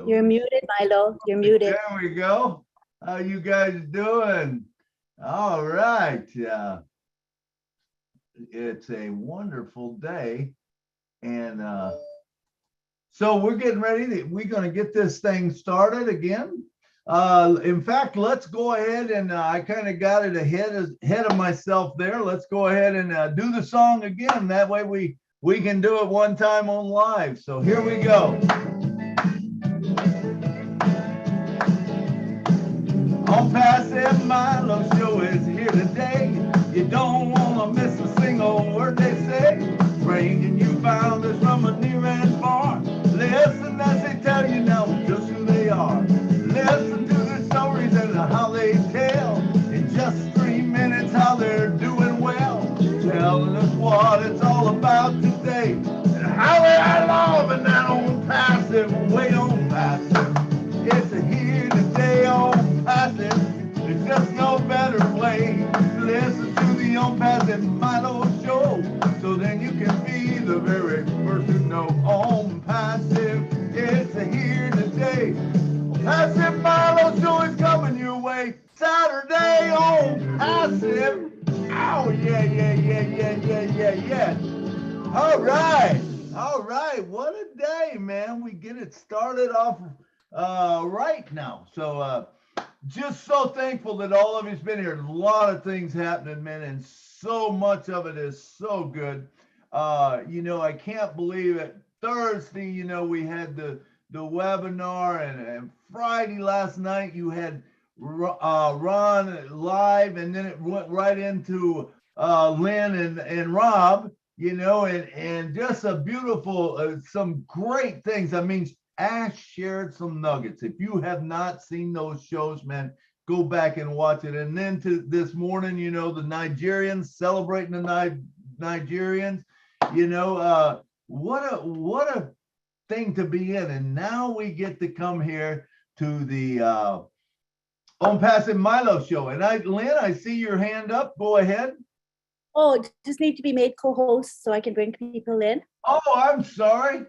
You're muted, Milo. You're muted. There we go. How you guys doing? All right. It's a wonderful day. And so we're getting ready. We're going to get this thing started again. In fact, let's go ahead and I kind of got it ahead of myself there. Let's go ahead and do the song again. That way we can do it one time on live. So here we go. On Passive Milo show is here today. You don't want to miss a single word they say. Bringing you founders from a near and far. Listen as they tell you now just who they are. Listen to the stories and how they tell. In just 3 minutes how they're doing well. Telling us what it's all about today. And how they are loving that on passive, way on passive. It's a here today on passive. There's just no better way. Listen to the On Passive Milo show. So then you can be the very first to know. On passive, it's a here today. Passive Milo show is coming your way. Saturday on Passive. Oh, yeah. All right. What a day, man. We get it started off right now. So just so thankful that all of you's been here. A lot of things happening, man, and so much of it is so good. I can't believe it. Thursday, we had the webinar, and Friday last night you had Ron live, and then it went right into Lynn and Rob, and just a beautiful, some great things. I mean, Ash shared some nuggets. If you have not seen those shows, man, go back and watch it. And then to this morning, the Nigerians celebrating the Nigerians, what a thing to be in. And now we get to come here to the On Passive Milo show. And Lynn, I see your hand up. Go ahead. Oh, just need to be made co-host so I can bring people in. Oh, I'm sorry.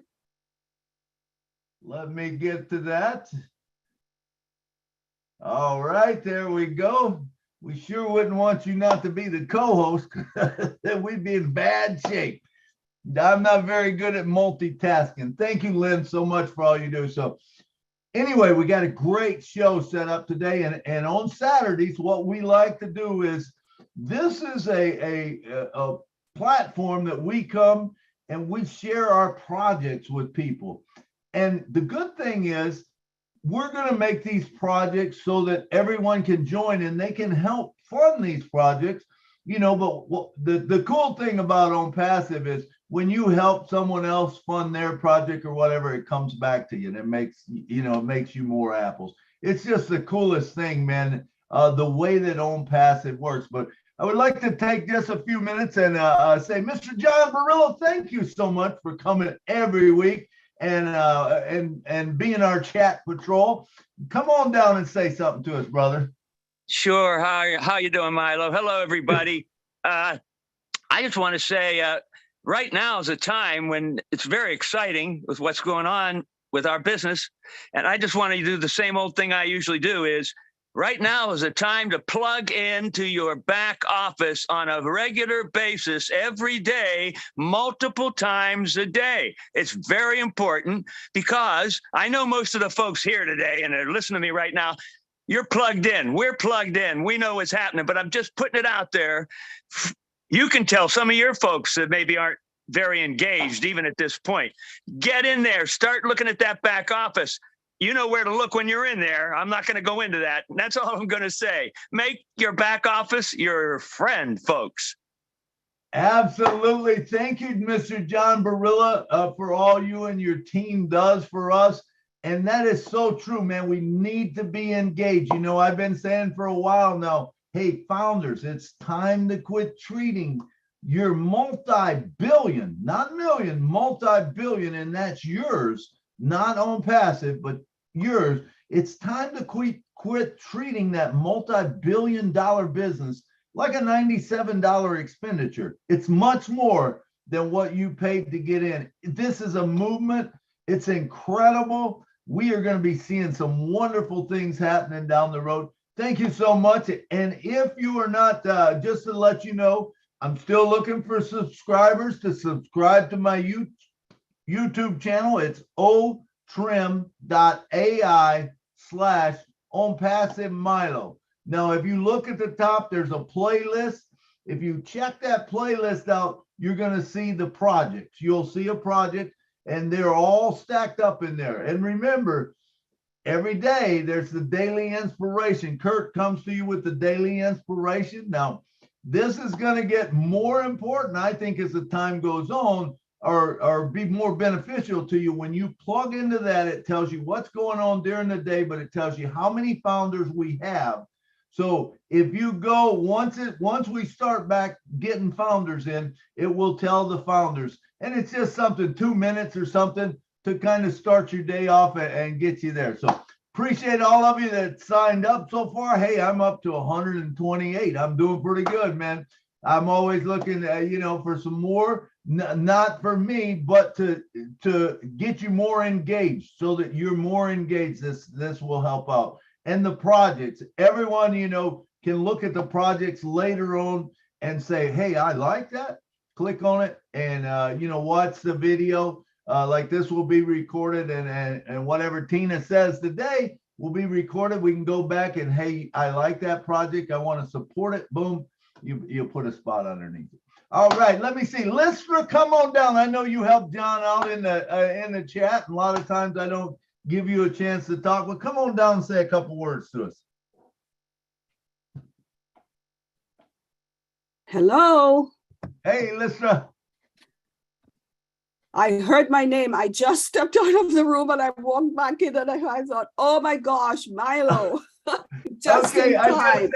Let me get to that. All right, there we go. We sure wouldn't want you not to be the co-host. Then we'd be in bad shape. I'm not very good at multitasking. Thank you, Lynn, so much for all you do. So anyway, we got a great show set up today. And on Saturdays, what we like to do is, this is a platform that we come and we share our projects with people. And the good thing is, we're going to make these projects so that everyone can join and they can help fund these projects, but the cool thing about On Passive is when you help someone else fund their project or whatever, it comes back to you and it makes you more apples. It's just the coolest thing, man, the way that On Passive works. But I would like to take just a few minutes and say, Mr. John Barillo, thank you so much for coming every week and being our chat patrol. Come on down and say something to us, brother. Sure. How you doing, Milo? Hello, everybody. I just want to say right now is a time when it's very exciting with what's going on with our business. And I just want to do the same old thing I usually do is, right now is a time to plug into your back office on a regular basis every day, multiple times a day. It's very important because I know most of the folks here today and they're listening to me right now. You're plugged in. We're plugged in. We know what's happening, but I'm just putting it out there. You can tell some of your folks that maybe aren't very engaged even at this point. Get in there. Start looking at that back office. You know where to look when you're in there. I'm not going to go into that. That's all I'm going to say. Make your back office your friend, folks. Absolutely. Thank you, Mr. John Barilla, for all you and your team does for us. And that is so true, man. We need to be engaged. I've been saying for a while now, hey, founders, it's time to quit treating your multi-billion, not million, multi-billion, and that's yours. Not On Passive, but yours. It's time to quit treating that multi-billion-dollar business like a $97 expenditure. It's much more than what you paid to get in. This is a movement. It's incredible. we are going to be seeing some wonderful things happening down the road. Thank you so much. And if you are not, just to let you know, I'm still looking for subscribers to subscribe to my YouTube channel. It's otrim.ai/OnPassiveMilo. Now, if you look at the top, there's a playlist. If you check that playlist out, you're going to see the projects. You'll see a project, and they're all stacked up in there. And remember, every day there's the daily inspiration. Kurt comes to you with the daily inspiration. Now, this is going to get more important, I think, as the time goes on, or be more beneficial to you. When you plug into that, it tells you what's going on during the day, but it tells you how many founders we have. So if you go, once we start back getting founders in, it will tell the founders. And it's just something, 2 minutes or something to kind of start your day off and get you there. So appreciate all of you that signed up so far. Hey, I'm up to 128. I'm doing pretty good, man. I'm always looking, for some more, not for me, but to get you more engaged, so that you're more engaged. This will help out. And the projects, everyone, can look at the projects later on and say, hey, I like that. Click on it and, watch the video. Like this will be recorded, and whatever Tina says today will be recorded. We can go back and, hey, I like that project. I want to support it. Boom. You put a spot underneath it. All right. Let me see. Listener, come on down. I know you helped John out in the chat. A lot of times I don't give you a chance to talk, but come on down and say a couple words to us. Hello. Hey, listener. I heard my name. I just stepped out of the room and I walked back in and I thought, oh my gosh, Milo. Just okay, in time.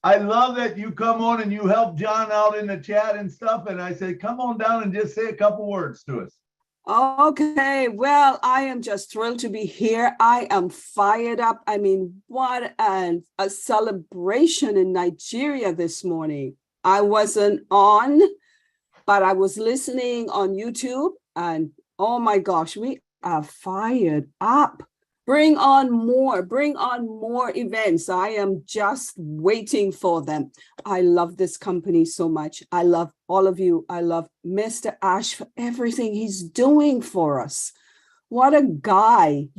I love that you come on and you help John out in the chat and stuff. And I said, come on down and just say a couple words to us. Okay, well, I am just thrilled to be here. I am fired up. I mean, what a celebration in Nigeria this morning. I wasn't on, but I was listening on YouTube, and oh my gosh, we are fired up. Bring on more events. I am just waiting for them. I love this company so much. I love all of you. I love Mr. Ash for everything he's doing for us. What a guy,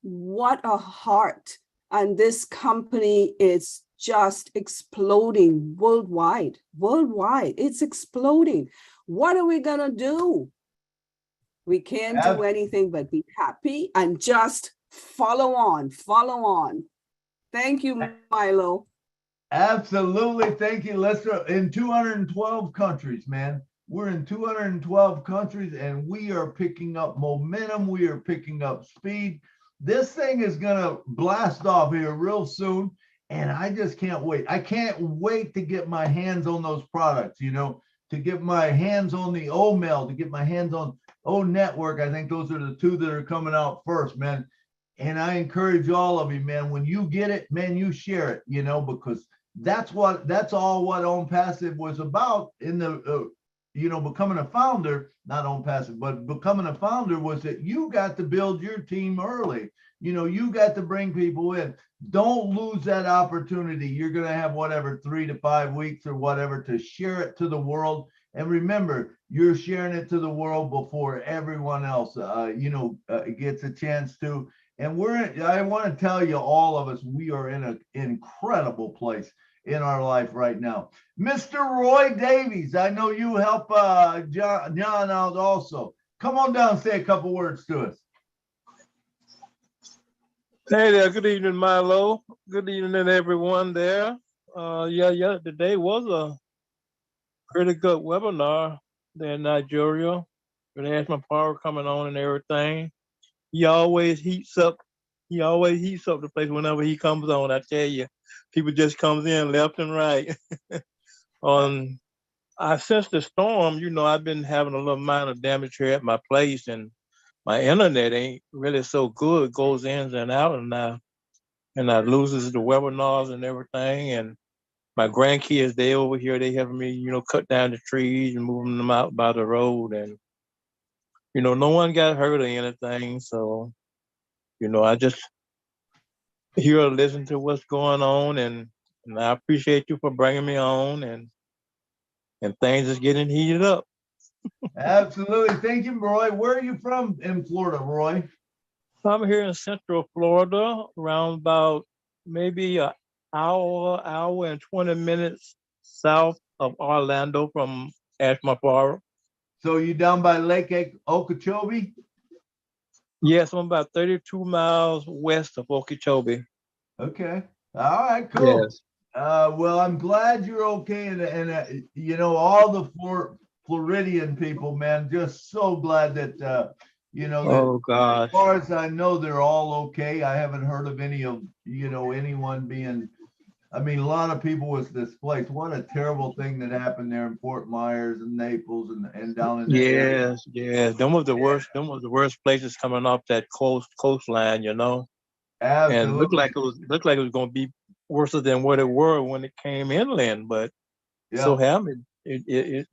what a heart. And this company is just exploding worldwide. It's exploding. What are we going to do? We can't do anything but be happy and just follow on. Thank you, Milo. Absolutely. Thank you, Lester. In 212 countries, man. We're in 212 countries and we are picking up momentum. We are picking up speed. This thing is going to blast off here real soon. And I just can't wait. I can't wait to get my hands on those products, to get my hands on the O-Mail, to get my hands on O-Network. I think those are the two that are coming out first, man. And I encourage all of you, man, when you get it, man, you share it, because that's all what Own Passive was about in the, becoming a founder, not Own Passive, but becoming a founder was that you got to build your team early. You got to bring people in. Don't lose that opportunity. You're going to have 3 to 5 weeks or whatever to share it to the world. And remember, you're sharing it to the world before everyone else, gets a chance to. And I want to tell you, all of us, we are in an incredible place in our life right now. Mr. Roy Davies, I know you help John out also. Come on down and say a couple words to us. Hey there, good evening, Milo. Good evening, everyone there. Today was a pretty good webinar there in Nigeria. With Asthma Power coming on and everything. He always heats up the place whenever he comes on. I tell you, people just comes in left and right. Since the storm, I've been having a little minor damage here at my place, and my internet ain't really so good. It goes in and out, and I loses the webinars and everything. And my grandkids, they over here, they helping me, cut down the trees and moving them out by the road. And no one got hurt or anything. So I just here to listen to what's going on, and I appreciate you for bringing me on, and things is getting heated up. Absolutely. Thank you, Roy. Where are you from in Florida, Roy? I'm here in Central Florida, around about maybe an hour and 20 minutes south of Orlando from Ashmore. So you down by Lake Okeechobee? Yes, I'm about 32 miles west of Okeechobee. Okay. All right, cool. Yes. Well, I'm glad you're okay. And all the Floridian people, man, just so glad that, that Oh gosh. as far as I know, they're all okay. I haven't heard of any of, anyone being, I mean, a lot of people was displaced. What a terrible thing that happened there in Fort Myers and Naples and down in that area. Yes. Them was the worst. Them was the worst places coming off that coastline. And Absolutely. looked like it was going to be worse than what it were when it came inland. But so Yeah. happened. It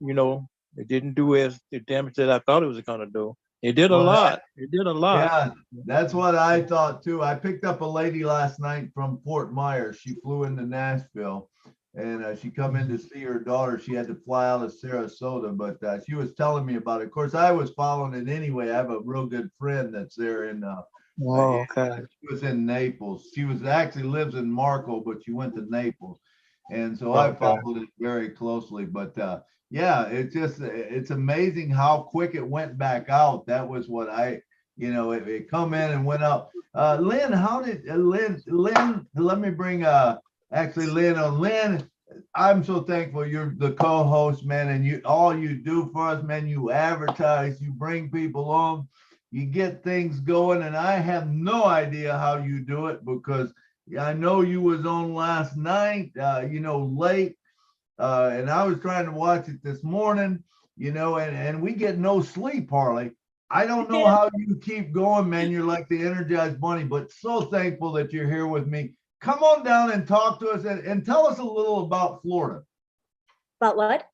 didn't do as the damage that I thought it was going to do. It did a Well, lot. It did a lot. Yeah, that's what I thought too. I picked up a lady last night from Fort Myers. She flew into Nashville, and she come in to see her daughter. She had to fly out of Sarasota, but she was telling me about it. Of course, I was following it anyway. I have a real good friend that's there in. Oh, okay. She was in Naples. She was actually lives in Marco, but she went to Naples, and so I followed it very closely. But yeah, it's amazing how quick it went back out. That was what it come in and went up. Lynn, how did Lynn, let me bring actually Lynn on. Lynn, I'm so thankful you're the co-host, man, and all you do for us, man, you advertise, you bring people on, you get things going, and I have no idea how you do it, because I know you was on last night, late. And I was trying to watch it this morning, and we get no sleep, Harley. I don't know how you keep going, man. You're like the Energized Bunny, but so thankful that you're here with me. Come on down and talk to us and tell us a little about Florida. About what?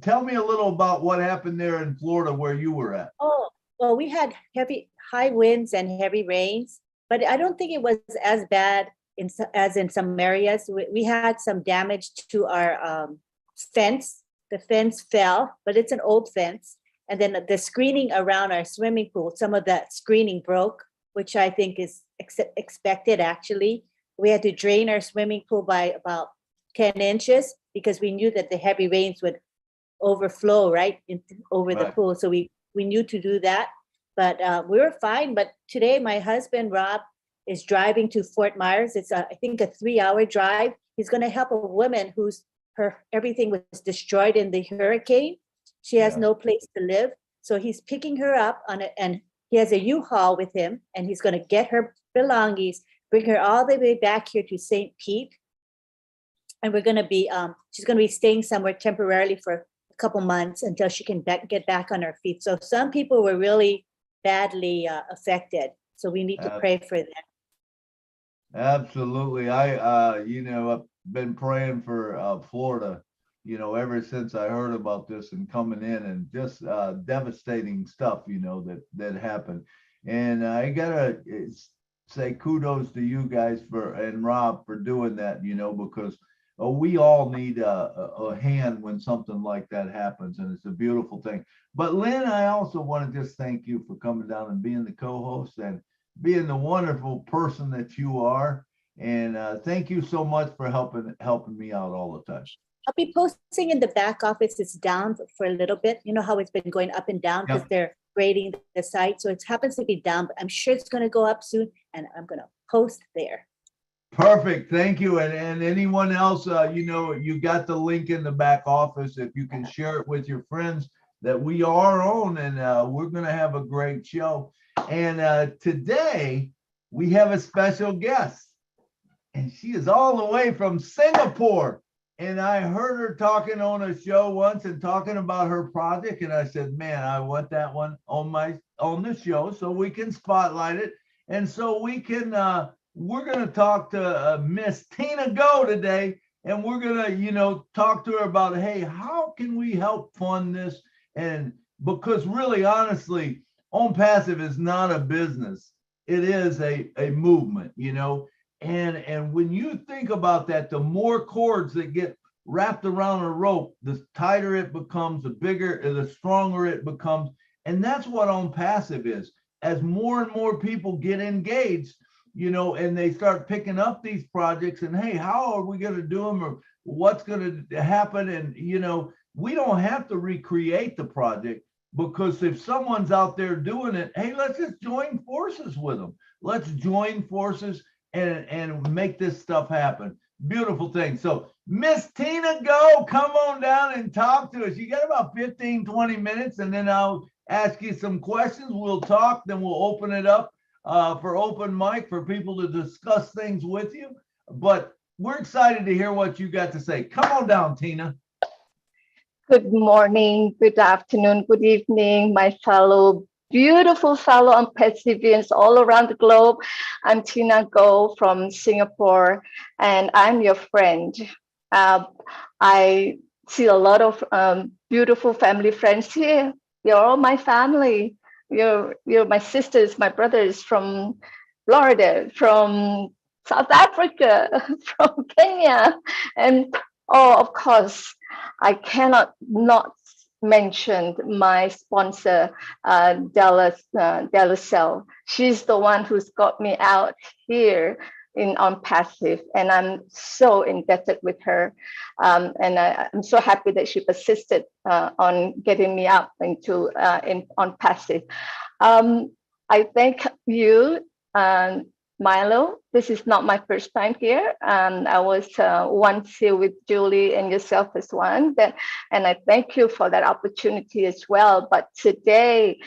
Tell me a little about what happened there in Florida where you were at. Oh, well, we had high winds and heavy rains, but I don't think it was as bad as in some areas. We had some damage to our fence. The fence fell, but it's an old fence. And then the screening around our swimming pool, some of that screening broke, which I think is expected, actually. We had to drain our swimming pool by about 10 inches because we knew that the heavy rains would overflow over the pool. So we knew to do that, but we were fine. But today my husband, Rob, is driving to Fort Myers. It's I think a 3-hour drive. He's going to help a woman everything was destroyed in the hurricane. She has no place to live. So he's picking her up and he has a U-Haul with him, and he's going to get her belongings, bring her all the way back here to St. Pete. And we're going to be, she's going to be staying somewhere temporarily for a couple months until she can get back on her feet. So some people were really badly affected. So we need to pray for them. Absolutely. I've been praying for Florida, ever since I heard about this and coming in, and just devastating stuff, that happened. And I gotta say kudos to you guys and Rob for doing that, because we all need a hand when something like that happens, and it's a beautiful thing. But Lynn, I also want to just thank you for coming down and being the co-host and being the wonderful person that you are. And thank you so much for helping me out all the time. I'll be posting in the back office. It's down for a little bit. You know how it's been going up and down because they're grading the site. So it happens to be down, but I'm sure it's going to go up soon, and I'm going to post there. Perfect. Thank you. And anyone else, you got the link in the back office. If you can share it with your friends that we are on, and we're going to have a great show. And today we have a special guest, and she is all the way from Singapore. And I heard her talking on a show once and talking about her project. And I said, man, I want that one on the show so we can spotlight it. And so we can, we're going to talk to Miss Tina Goh today. And we're going to, talk to her about, hey, how can we help fund this? And because really, honestly, Own Passive is not a business. it is a movement, you know. And when you think about that, the more cords that get wrapped around a rope, the tighter it becomes, the bigger, the stronger it becomes. And that's what On Passive is. As more and more people get engaged, you know, and they start picking up these projects and, hey, how are we going to do them, or what's going to happen? And, you know, we don't have to recreate the project, because if someone's out there doing it, hey, let's just join forces with them. Let's join forces and make this stuff happen. Beautiful thing. So Miss Tina Goh, come on down and talk to us. You got about 15, 20 minutes, and then I'll ask you some questions. We'll talk, then we'll open it up for open mic for people to discuss things with you. But we're excited to hear what you got to say. Come on down, Tina. Good morning, good afternoon, good evening, my beautiful fellow Pacifians all around the globe. I'm Tina Goh from Singapore, and I'm your friend. I see a lot of beautiful family friends here. You're all my family. You're my sisters, my brothers from Florida, from South Africa, from Kenya, and oh, of course, I cannot not mention my sponsor, Della Cell. She's the one who's got me out here on Passive, and I'm so indebted with her. And I'm so happy that she persisted on getting me up into on Passive. I thank you, Milo. This is not my first time here. I was once here with Julie and yourself as one. And I thank you for that opportunity as well. But today,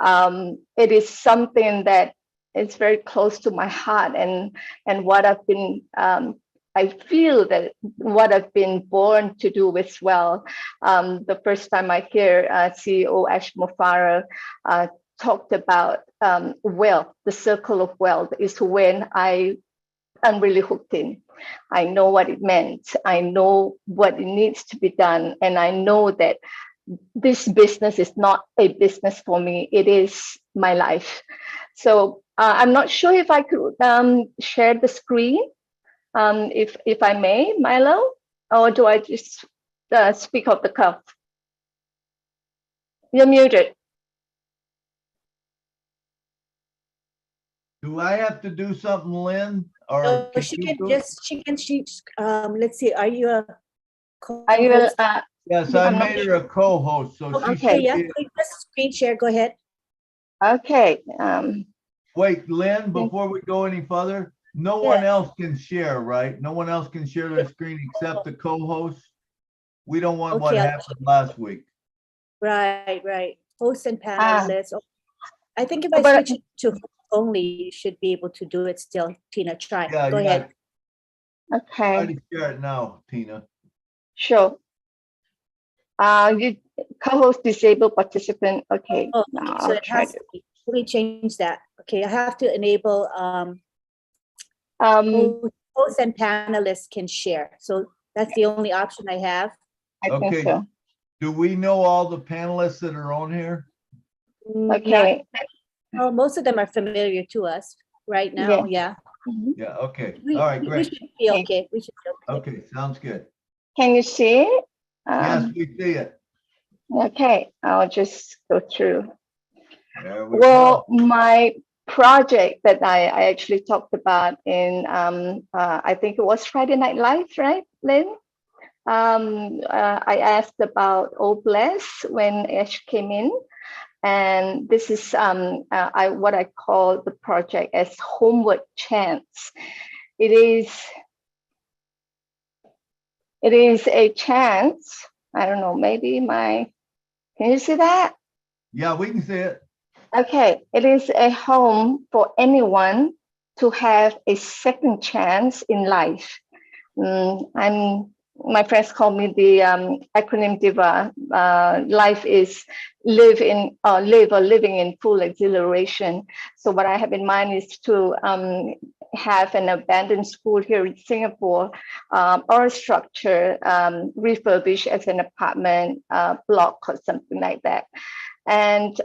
it is something that is very close to my heart, and what I've been. I feel that what I've been born to do as well. The first time I hear CEO Ash Mufara talked about wealth, the circle of wealth, is when I'm really hooked in. I know what it meant. I know what it needs to be done. And I know that this business is not a business for me. It is my life. So I'm not sure if I could share the screen, if I may, Milo, or do I just speak off the cuff? You're muted. Do I have to do something, Lynn? Or No, she can let's see, are you a Are you? co-host? yes, I made her a co-host, so she Okay, should yeah, be. click the screen share, go ahead. Okay. Wait, Lynn, before we go any further, no one else can share, right? No one else can share their screen except the co-host. We don't want what Okay, happened last week. right. Hosts and panelists. I think if I But- switch it to only, you should be able to do it still. Tina, try. Yeah, Go you ahead. Okay. Try to share it now, Tina. Sure. You co-host disabled participant. Okay. Oh, Now so I'll it try has to. to be. Let me change that. Okay, I have to enable hosts and panelists can share. So that's the only option I have. I think Okay. so. Do we know all the panelists that are on here? Okay. Well, most of them are familiar to us right now. Yeah. Mhm. Yeah, okay. We, All right, we great. should be okay. We should be okay. Okay, sounds good. Can you see it? Yes, we see it. Okay. I'll just go through. There we Well, go. my project that I actually talked about in, I think it was Friday Night Live, right, Lynn? I asked about Oh Bless when Ash came in. And this is what I call the project as Homeward Chance. It is a chance. I don't know, maybe can you see that? Yeah, we can see it. Okay, it is a home for anyone to have a second chance in life. My friends call me the acronym diva. Life is living in full exhilaration. So what I have in mind is to have an abandoned school here in Singapore, or structure refurbished as an apartment block or something like that. And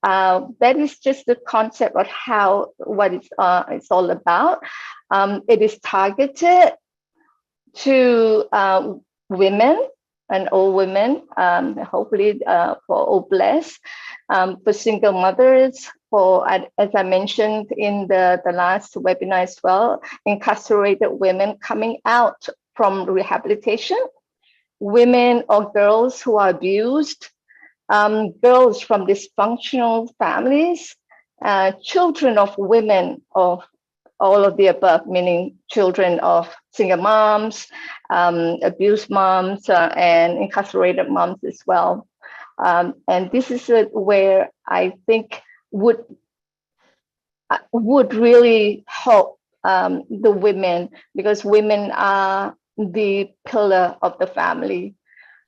that is just the concept of what it's all about. It is targeted to women and old women, hopefully for all blessed, for single mothers, for, as I mentioned in the last webinar as well, incarcerated women coming out from rehabilitation, women or girls who are abused, girls from dysfunctional families, children of women of all of the above, meaning children of single moms, abused moms, and incarcerated moms as well. And this is where I think would really help the women, because women are the pillar of the family.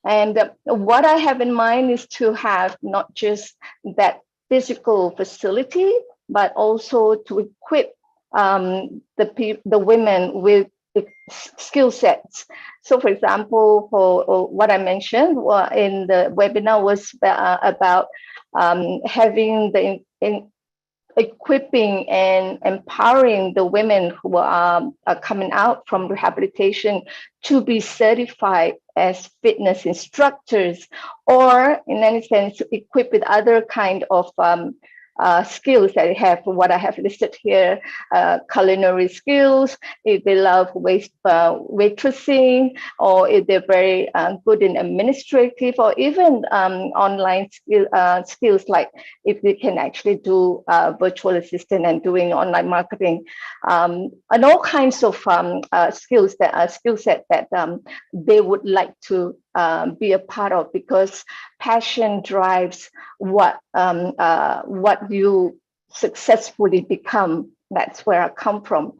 And what I have in mind is to have not just that physical facility, but also to equip the women with skill sets. So, for example, for what I mentioned in the webinar was about having equipping and empowering the women who are coming out from rehabilitation to be certified as fitness instructors, or in any sense equipped with other kind of skills that they have, what I have listed here, culinary skills, if they love waitressing, or if they're very good in administrative, or even online skills, like if they can actually do virtual assistant and doing online marketing, and all kinds of skill set that they would like to be a part of, because passion drives what you successfully become. That's where I come from.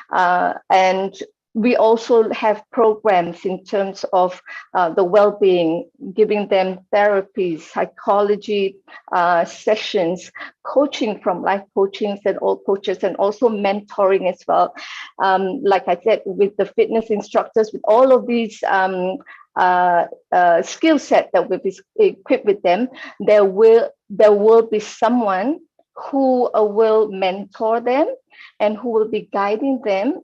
And we also have programs in terms of the well-being, giving them therapies, psychology sessions, coaching from life coachings and all coaches, and also mentoring as well. Like I said, with the fitness instructors, with all of these skill set that will be equipped with them, there will be someone who will mentor them and who will be guiding them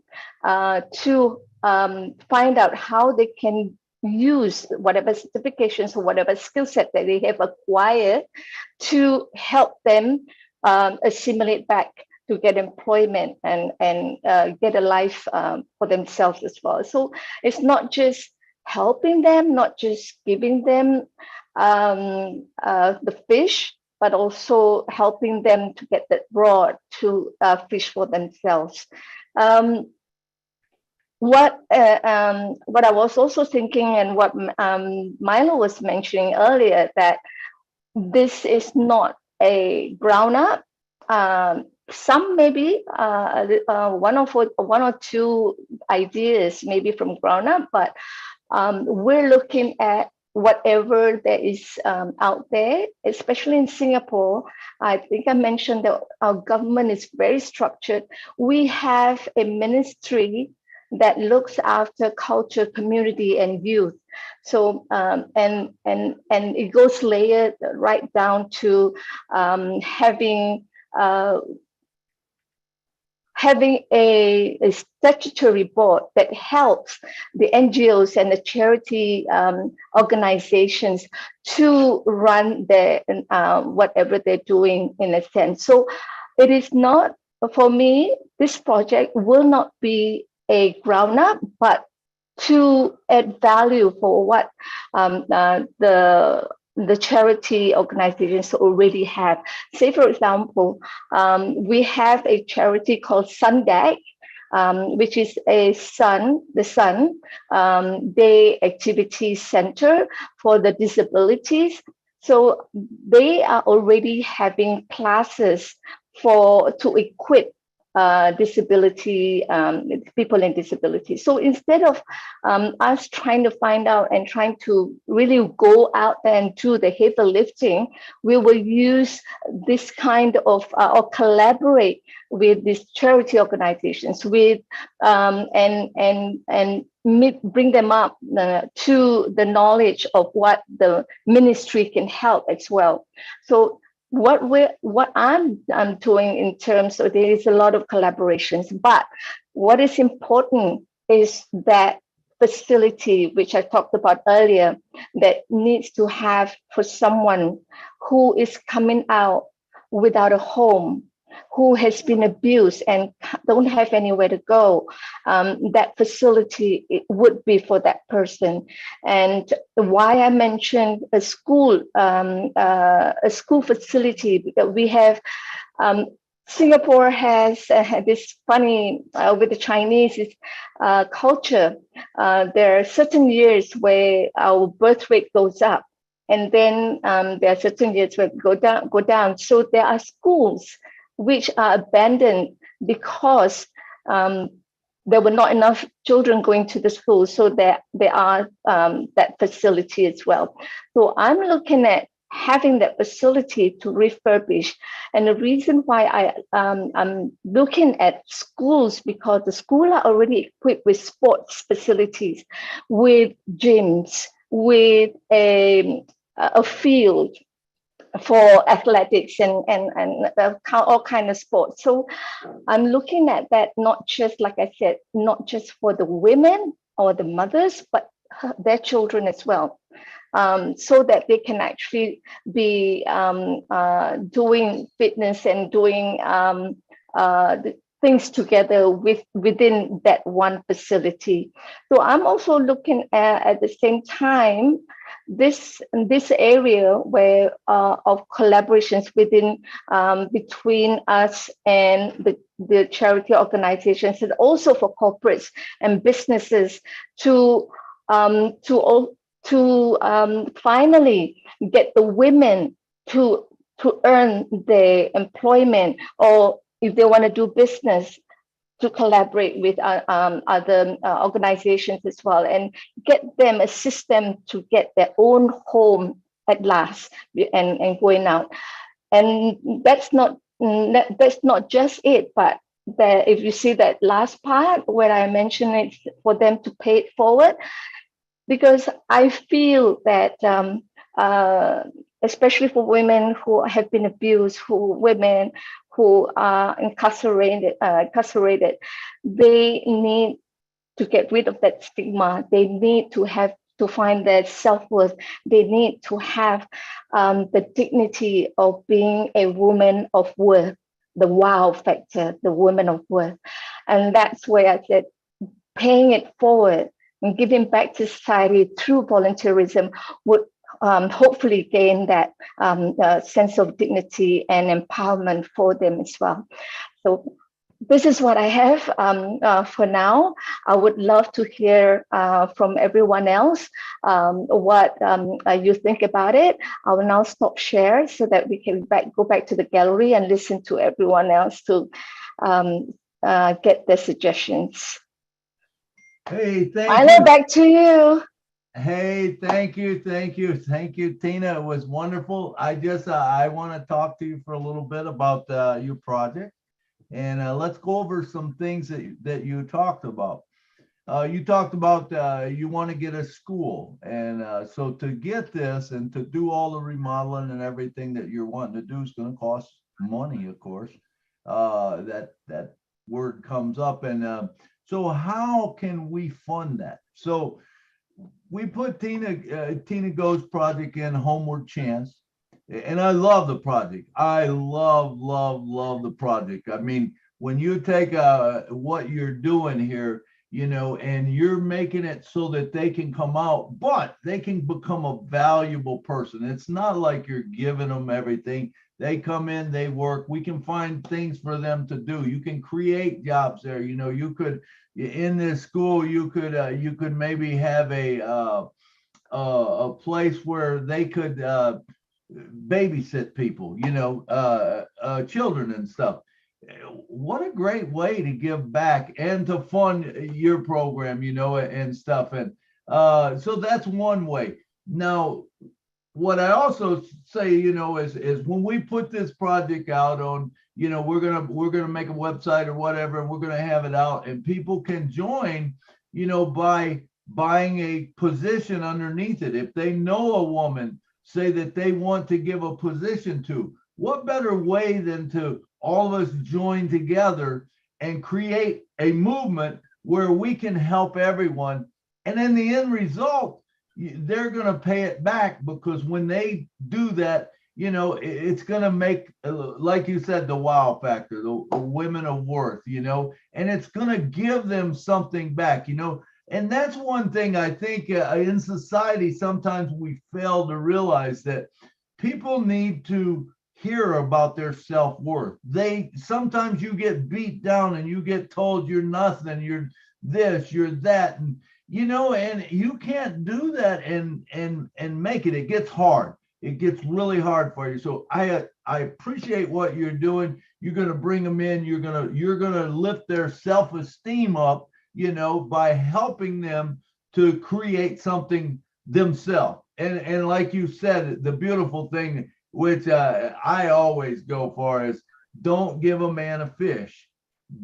to find out how they can use whatever certifications or whatever skill set that they have acquired to help them assimilate back to get employment and get a life for themselves as well. So it's not just helping them, not just giving them the fish, but also helping them to get that rod to fish for themselves. What I was also thinking, and what Milo was mentioning earlier, that this is not a ground up. Some maybe one or two ideas maybe from ground up, but we're looking at whatever there is out there, especially in Singapore. I think I mentioned that our government is very structured. We have a ministry that looks after culture, community, and youth. So and it goes layered right down to having a statutory board that helps the NGOs and the charity organizations to run their whatever they're doing, in a sense. So it is not, for me, this project will not be a ground up, but to add value for what the charity organizations already have. Say, for example, we have a charity called Sundeck, which is the Sun Day Activity Center for the disabilities. So they are already having classes to equip disability, people in disability. So instead of us trying to find out and trying to really go out there and do the heavy lifting, we will use this kind of or collaborate with these charity organizations with and bring them up to the knowledge of what the ministry can help as well. So what I'm doing in terms of, there is a lot of collaborations, but what is important is that facility, which I talked about earlier, that needs to have for someone who is coming out without a home, who has been abused and don't have anywhere to go. That facility, it would be for that person. And why I mentioned a school facility, because we have, Singapore has this funny, with the Chinese culture, there are certain years where our birth rate goes up, and then there are certain years where it go down. So there are schools which are abandoned because there were not enough children going to the school. So there are that facility as well. So I'm looking at having that facility to refurbish. And the reason why I'm looking at schools, because the school are already equipped with sports facilities, with gyms, with a field for athletics and all kind of sports. So I'm looking at that, not just, like I said, not just for the women or the mothers, but their children as well. So that they can actually be doing fitness and doing things together within that one facility. So I'm also looking at the same time this area where of collaborations between us and the charity organizations, and also for corporates and businesses to finally get the women to earn their employment, or if they want to do business, to collaborate with other organizations as well, and assist them to get their own home at last, and going out. And that's not just it, but if you see that last part where I mentioned it, for them to pay it forward, because I feel that especially for women who have been abused, women who are incarcerated, they need to get rid of that stigma. They need to find their self-worth. They need to have the dignity of being a woman of worth, the wow factor, the woman of worth. And that's where I said, paying it forward and giving back to society through volunteerism would hopefully gain that sense of dignity and empowerment for them as well. So this is what I have for now. I would love to hear from everyone else what you think about it. I will now stop share so that we can go back to the gallery and listen to everyone else to get their suggestions. Hey, thank Milo, you. back to you. Hey, thank you, Tina. It was wonderful. I want to talk to you for a little bit about your project, and let's go over some things that you talked about. You talked about you want to get a school, and so to get this and to do all the remodeling and everything that you're wanting to do is going to cost money, of course. That word comes up, and so how can we fund that? So we put Tina Goh's project in, Homeward Chance, and I love the project. I love the project. I mean, when you take what you're doing here, and you're making it so that they can come out, but they can become a valuable person. It's not like you're giving them everything. They come in, they work. We can find things for them to do. You can create jobs there. You could, in this school, you could maybe have a place where they could babysit people, children and stuff. What a great way to give back and to fund your program, and stuff. And so that's one way. Now, what I also say, is when we put this project out on, we're gonna make a website or whatever, and we're gonna have it out, and people can join, by buying a position underneath it. If they know a woman, say that they want to give a position to, what better way than to all of us join together and create a movement where we can help everyone. And in the end result, they're going to pay it back, because when they do that, it's going to make, like you said, the wow factor, the women of worth, and it's going to give them something back, and that's one thing I think in society, sometimes we fail to realize that people need to hear about their self-worth. Sometimes you get beat down and you get told you're nothing, you're this, you're that, and and you can't do that and make it. It gets hard. It gets really hard for you. So I appreciate what you're doing. You're going to bring them in. You're going to lift their self-esteem up, by helping them to create something themselves. And like you said, the beautiful thing, which I always go for, is don't give a man a fish.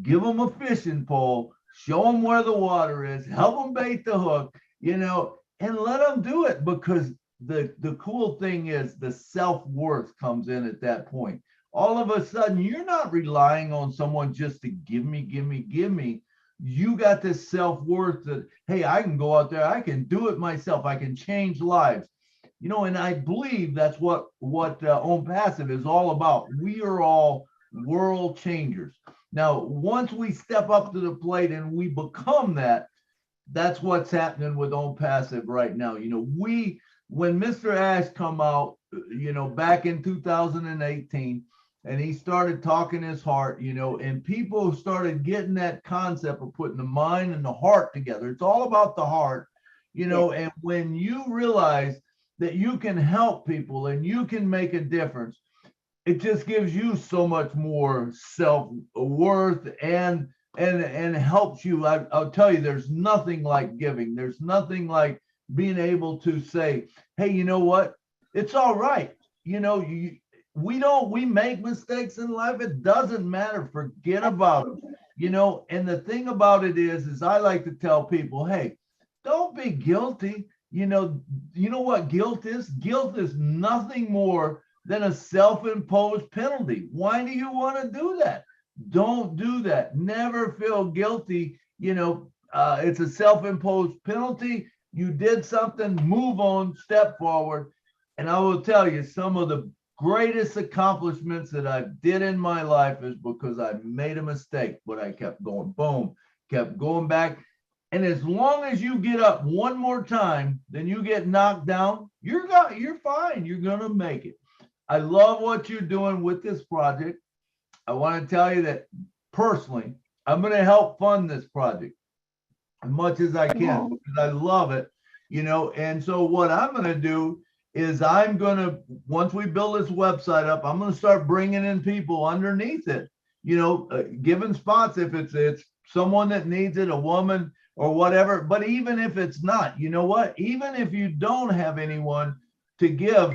Give them a fishing pole. Show them where the water is. Help them bait the hook, and let them do it, because the cool thing is the self-worth comes in at that point. All of a sudden, you're not relying on someone just to give me. You got this self-worth that, hey, I can go out there, I can do it myself, I can change lives. And I believe that's what Own Passive is all about. We are all world changers. Now, once we step up to the plate and we become that, that's what's happening with Own Passive right now. When Mr. Ash come out, back in 2018, and he started talking his heart, and people started getting that concept of putting the mind and the heart together. It's all about the heart, and when you realize that you can help people and you can make a difference, it just gives you so much more self-worth and helps you. I'll tell you, there's nothing like giving. There's nothing like being able to say, hey, you know what? It's all right. We make mistakes in life. It doesn't matter. Forget about them. And the thing about it is I like to tell people, hey, don't be guilty. You know what guilt is? Guilt is nothing more than a self-imposed penalty. Why do you want to do that? Don't do that. Never feel guilty. It's a self-imposed penalty. You did something, move on, step forward. And I will tell you, some of the greatest accomplishments that I did in my life is because I made a mistake, but I kept going, boom, kept going back. And as long as you get up one more time, then you get knocked down, you're fine. You're going to make it. I love what you're doing with this project. I want to tell you that personally, I'm going to help fund this project as much as I can, because I love it, and so what I'm going to do is once we build this website up, I'm going to start bringing in people underneath it, giving spots if it's someone that needs it, a woman or whatever. But even if it's not, you know what? Even if you don't have anyone to give,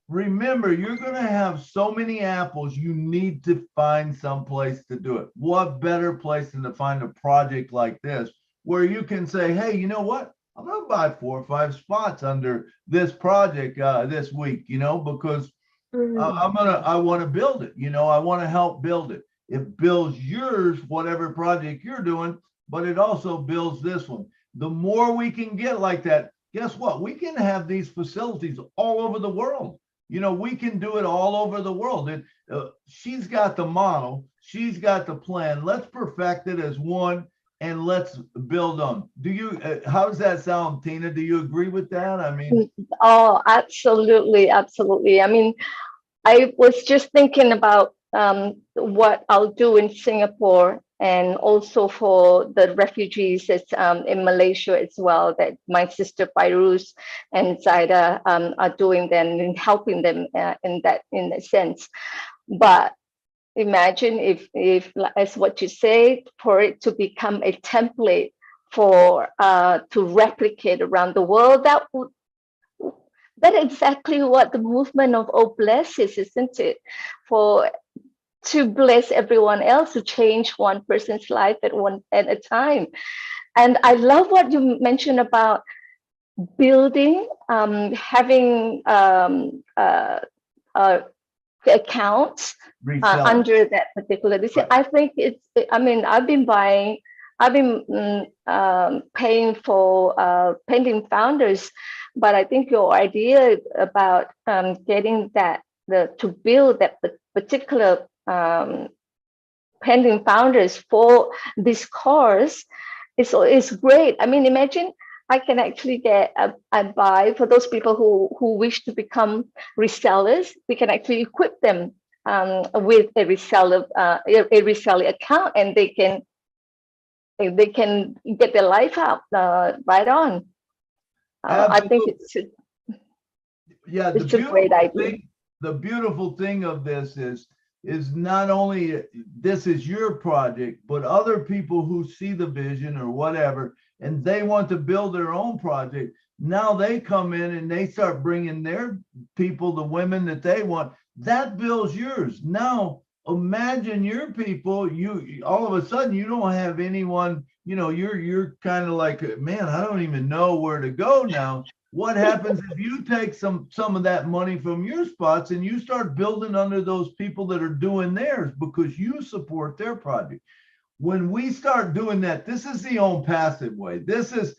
remember, you're going to have so many apples, you need to find some place to do it. What better place than to find a project like this where you can say, hey, you know what? I'm going to buy 4 or 5 spots under this project this week, because I want to build it. I want to help build it. It builds yours, whatever project you're doing, but it also builds this one. The more we can get like that, guess what? We can have these facilities all over the world. We can do it all over the world. And she's got the model. She's got the plan. Let's perfect it as one, and let's build on. How does that sound, Tina? Do you agree with that? I mean, oh, absolutely, absolutely. I mean, I was just thinking about what I'll do in Singapore, and also for the refugees in Malaysia as well, that my sister Fairuz and Zaida are doing them and helping them in that sense. But imagine if as what you say, for it to become a template for to replicate around the world, that's exactly what the movement of Oh Bless is, isn't it? To bless everyone else, to change one person's life at a time. And I love what you mentioned about building, having accounts Resell. under that particular. Right. I think I mean, I've been paying for Painting Founders, but I think your idea about getting to build that particular Painting Founders for this course is great. I mean, imagine I can actually get a buy for those people who wish to become resellers. We can actually equip them with a reseller account, and they can get their life out right on. I think it's a great idea. The beautiful thing of this is not only this is your project, but other people who see the vision or whatever, and they want to build their own project. Now they come in and they start bringing their people, the women that they want. That builds yours. Now imagine your people, you all of a sudden you don't have anyone, you know, you're kind of like, man, I don't even know where to go now. What happens if you take some of that money from your spots and you start building under those people that are doing theirs because you support their project? When we start doing that, this is the own passive way. This is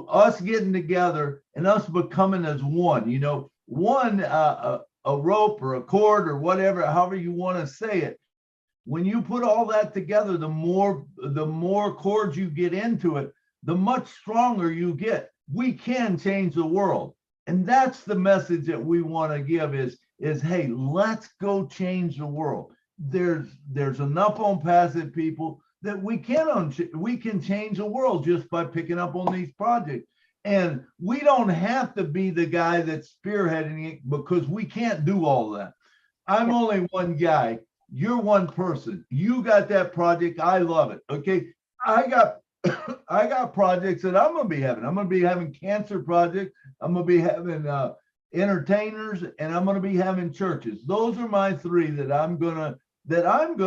us getting together and us becoming as one, you know, one, a rope or a cord or whatever, however you want to say it. When you put all that together, the more cords you get into it, the much stronger you get. We can change the world. And that's the message that we want to give is, hey, let's go change the world. There's enough on passive people that we can change the world just by picking up on these projects. And we don't have to be the guy that's spearheading it because we can't do all that. I'm only one guy. You're one person. You got that project. I love it. Okay. I got projects that I'm going to be having. I'm going to be having cancer projects. I'm going to be having entertainers, and I'm going to be having churches. Those are my three that I'm going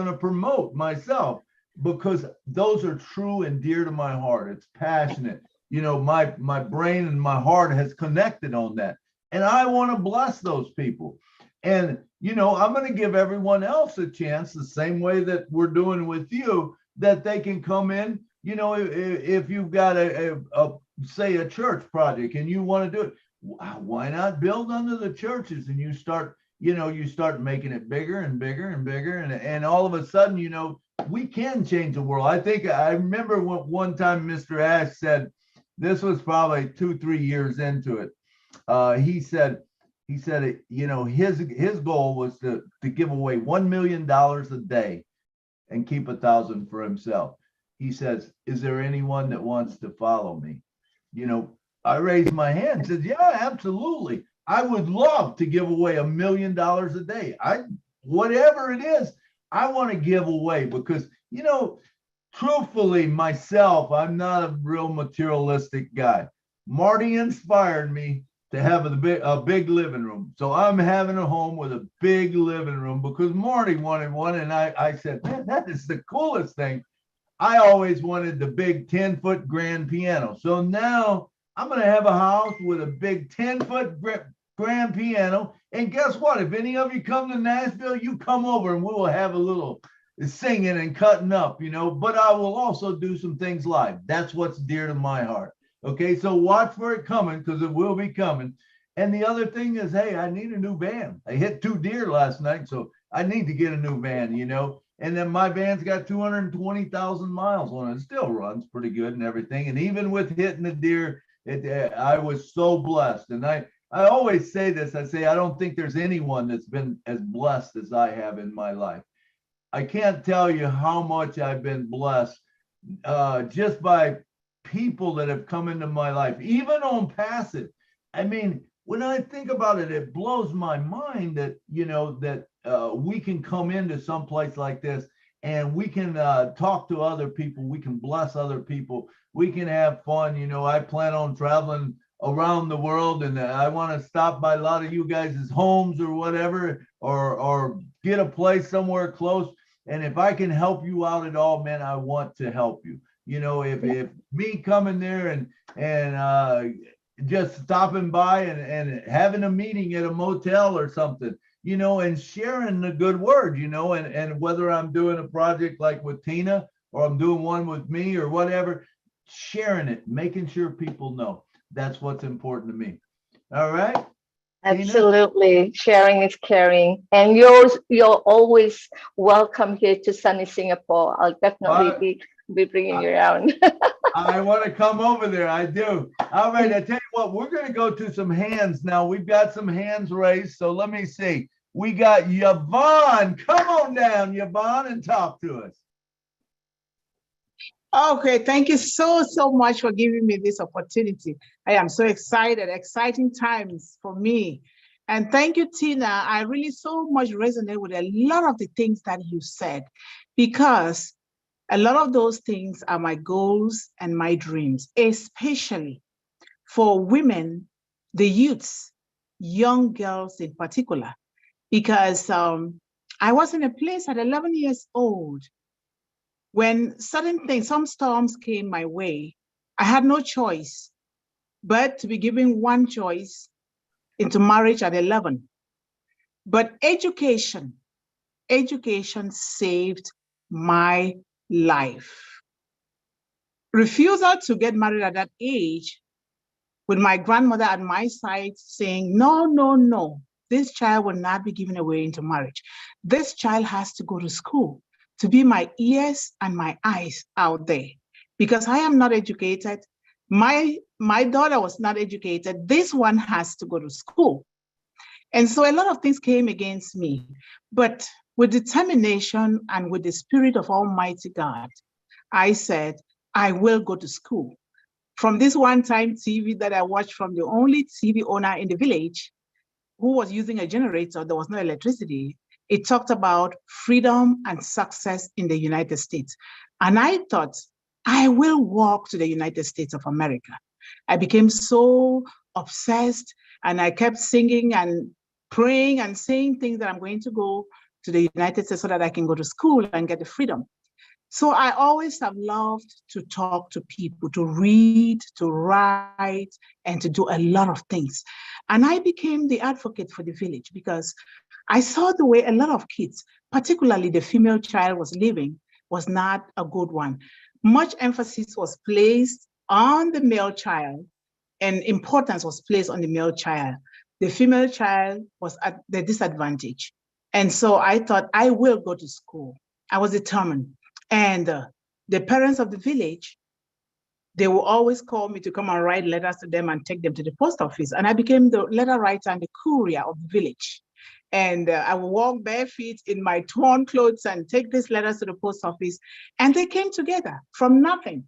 to promote myself because those are true and dear to my heart. It's passionate. You know, my brain and my heart has connected on that. And I want to bless those people. And, you know, I'm going to give everyone else a chance the same way that we're doing with you, that they can come in. You know, if you've got say a church project and you want to do it, why not build under the churches and you start making it bigger and bigger and bigger. And all of a sudden, you know, we can change the world. I remember one time Mr. Ash said, this was probably 2-3 years into it. He said, you know, his goal was to give away $1 million a day and keep 1,000 for himself. He says, is there anyone that wants to follow me? You know, I raised my hand and said, yeah, absolutely. I would love to give away $1 million a day. Whatever it is, I want to give away because, you know, truthfully, myself, I'm not a real materialistic guy. Marty inspired me to have a big living room. So I'm having a home with a big living room because Marty wanted one. And I said, man, that is the coolest thing. I always wanted the big 10-foot grand piano. So now I'm going to have a house with a big 10-foot grand piano. And guess what? If any of you come to Nashville, you come over and we will have a little singing and cutting up, you know, but I will also do some things live. That's what's dear to my heart. Okay, so watch for it coming because it will be coming. And the other thing is, hey, I need a new van. I hit 2 deer last night, so I need to get a new van, you know. And then my van's got 220,000 miles on it. It still runs pretty good and everything. And even with hitting the deer, I was so blessed. And I always say this. I say I don't think there's anyone that's been as blessed as I have in my life. I can't tell you how much I've been blessed just by people that have come into my life, even on passive. I mean, when I think about it, it blows my mind that, you know, that we can come into some place like this and we can talk to other people. We can bless other people. We can have fun. You know, I plan on traveling around the world and I want to stop by a lot of you guys' homes or whatever, or get a place somewhere close. And if I can help you out at all, man, I want to help you. You know, if me coming there and just stopping by and having a meeting at a motel or something, and sharing the good word, and whether I'm doing a project like with Tina or I'm doing one with me or whatever, sharing it, making sure people know. That's what's important to me. All right. Tina? Absolutely. Sharing is caring. And you're always welcome here to sunny Singapore. I'll definitely be bringing you around. I want to come over there. I do. All right. I tell you what, we're going to go to some hands now. We've got some hands raised. So let me see. We got Yvonne. Come on down, Yvonne, and talk to us. Okay, thank you so much for giving me this opportunity. I am so excited, exciting times for me. And thank you, Tina. I really so much resonate with a lot of the things that you said, because a lot of those things are my goals and my dreams, especially for women, the youths, young girls in particular, because I was in a place at 11 years old when certain things, some storms came my way. I had no choice but to be given one choice into marriage at 11. But education saved my life. Refusal to get married at that age, with my grandmother at my side saying, no, this child will not be given away into marriage. This child has to go to school, to be my ears and my eyes out there. Because I am not educated, my daughter was not educated, this one has to go to school. And so a lot of things came against me. But with determination and with the spirit of Almighty God, I said, I will go to school. From this one-time TV that I watched from the only TV owner in the village who was using a generator, there was no electricity. It talked about freedom and success in the United States. And I thought, I will walk to the United States of America. I became so obsessed, and I kept singing and praying and saying things that I'm going to go to the United States so that I can go to school and get the freedom. So I always have loved to talk to people, to read, to write, and to do a lot of things. And I became the advocate for the village because I saw the way a lot of kids, particularly the female child, was living was not a good one. Much emphasis was placed on the male child, and importance was placed on the male child. The female child was at the disadvantage. And so I thought, I will go to school. I was determined. And the parents of the village, they will always call me to come and write letters to them and take them to the post office. And I became the letter writer and the courier of the village. And I would walk barefoot in my torn clothes and take these letters to the post office. And they came together from nothing,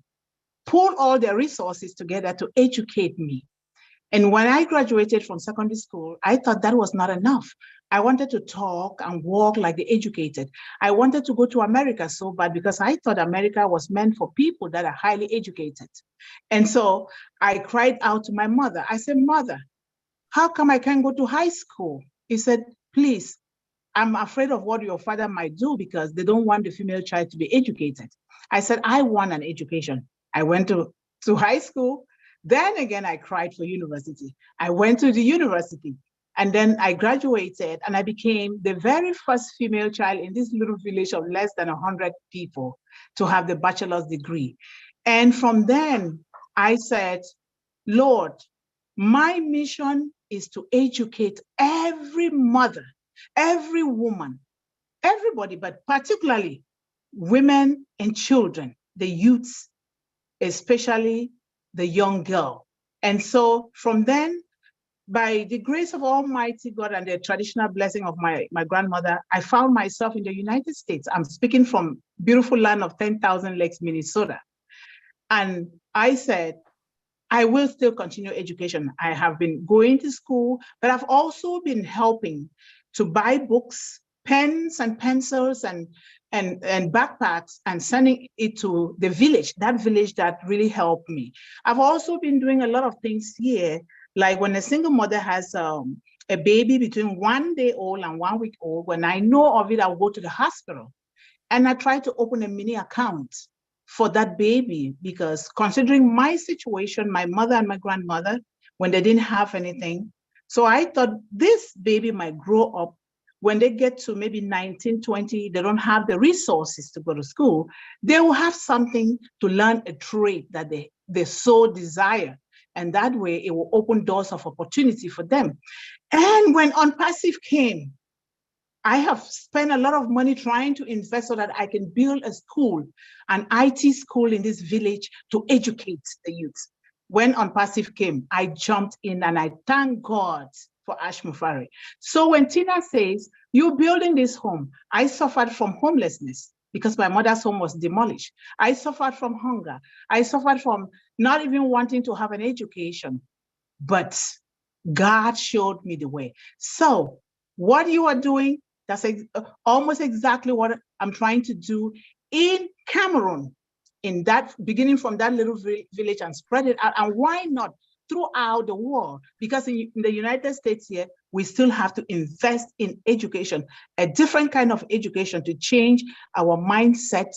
pulled all their resources together to educate me. And when I graduated from secondary school, I thought that was not enough. I wanted to talk and walk like the educated. I wanted to go to America so bad because I thought America was meant for people that are highly educated. And so I cried out to my mother. I said, Mother, how come I can't go to high school? He said, please, I'm afraid of what your father might do because they don't want the female child to be educated. I said, I want an education. I went to high school. Then again, I cried for university. I went to the university, and then I graduated, and I became the very first female child in this little village of less than 100 people to have the bachelor's degree. And from then, I said, Lord, my mission is to educate every mother, every woman, everybody, but particularly women and children, the youths, especially the young girl. And so from then, by the grace of Almighty God and the traditional blessing of my grandmother, I found myself in the United States. I'm speaking from beautiful land of 10,000 lakes, Minnesota. And I said, I will still continue education. I have been going to school, but I've also been helping to buy books, pens and pencils and backpacks and sending it to the village, that village that really helped me. I've also been doing a lot of things here, like when a single mother has a baby between 1 day old and 1 week old, when I know of it, I'll go to the hospital and I try to open a mini account for that baby, because considering my situation, my mother and my grandmother, when they didn't have anything, so I thought this baby might grow up when they get to maybe 19, 20, they don't have the resources to go to school, they will have something to learn a trade that they so desire. And that way it will open doors of opportunity for them. And when Unpassive came, I have spent a lot of money trying to invest so that I can build a school, an IT school in this village to educate the youth. When Unpassive came, I jumped in and I thank God for Ash Mufari. So when Tina says, you're building this home, I suffered from homelessness because my mother's home was demolished. I suffered from hunger. I suffered from not even wanting to have an education, but God showed me the way. So what you are doing, that's almost exactly what I'm trying to do in Cameroon, in that beginning from that little village and spread it out. And why not throughout the world? Because in the United States here, we still have to invest in education, a different kind of education to change our mindset,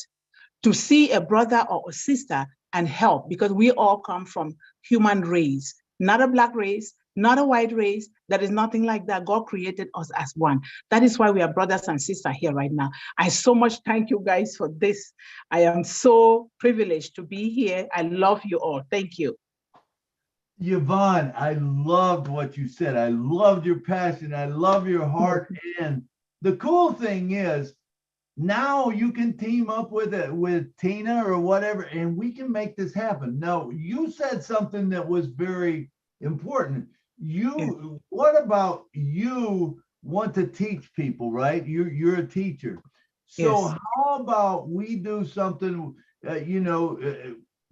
to see a brother or a sister and help, because we all come from human race, not a Black race, not a white race. That is nothing like that. God created us as one. That is why we are brothers and sisters here right now. I so much thank you guys for this. I am so privileged to be here. I love you all. Thank you. Yvonne, I loved what you said. I loved your passion. I love your heart. And the cool thing is, now you can team up with Tina or whatever, and we can make this happen. Now, you said something that was very important. What about you want to teach people, right? You're a teacher. So Yes. how about we do something,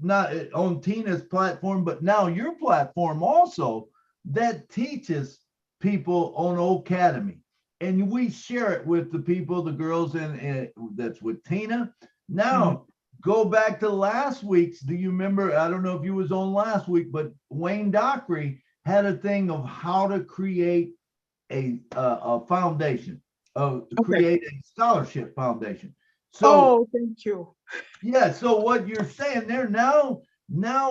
not on Tina's platform, but now your platform also, that teaches people on Academy. And we share it with the people, the girls, and that's with Tina. Now, go back to last week's. Do you remember? I don't know if you was on last week, but Wayne Dockery had a thing of how to create a foundation, create a scholarship foundation. So, thank you. yeah. So what you're saying there now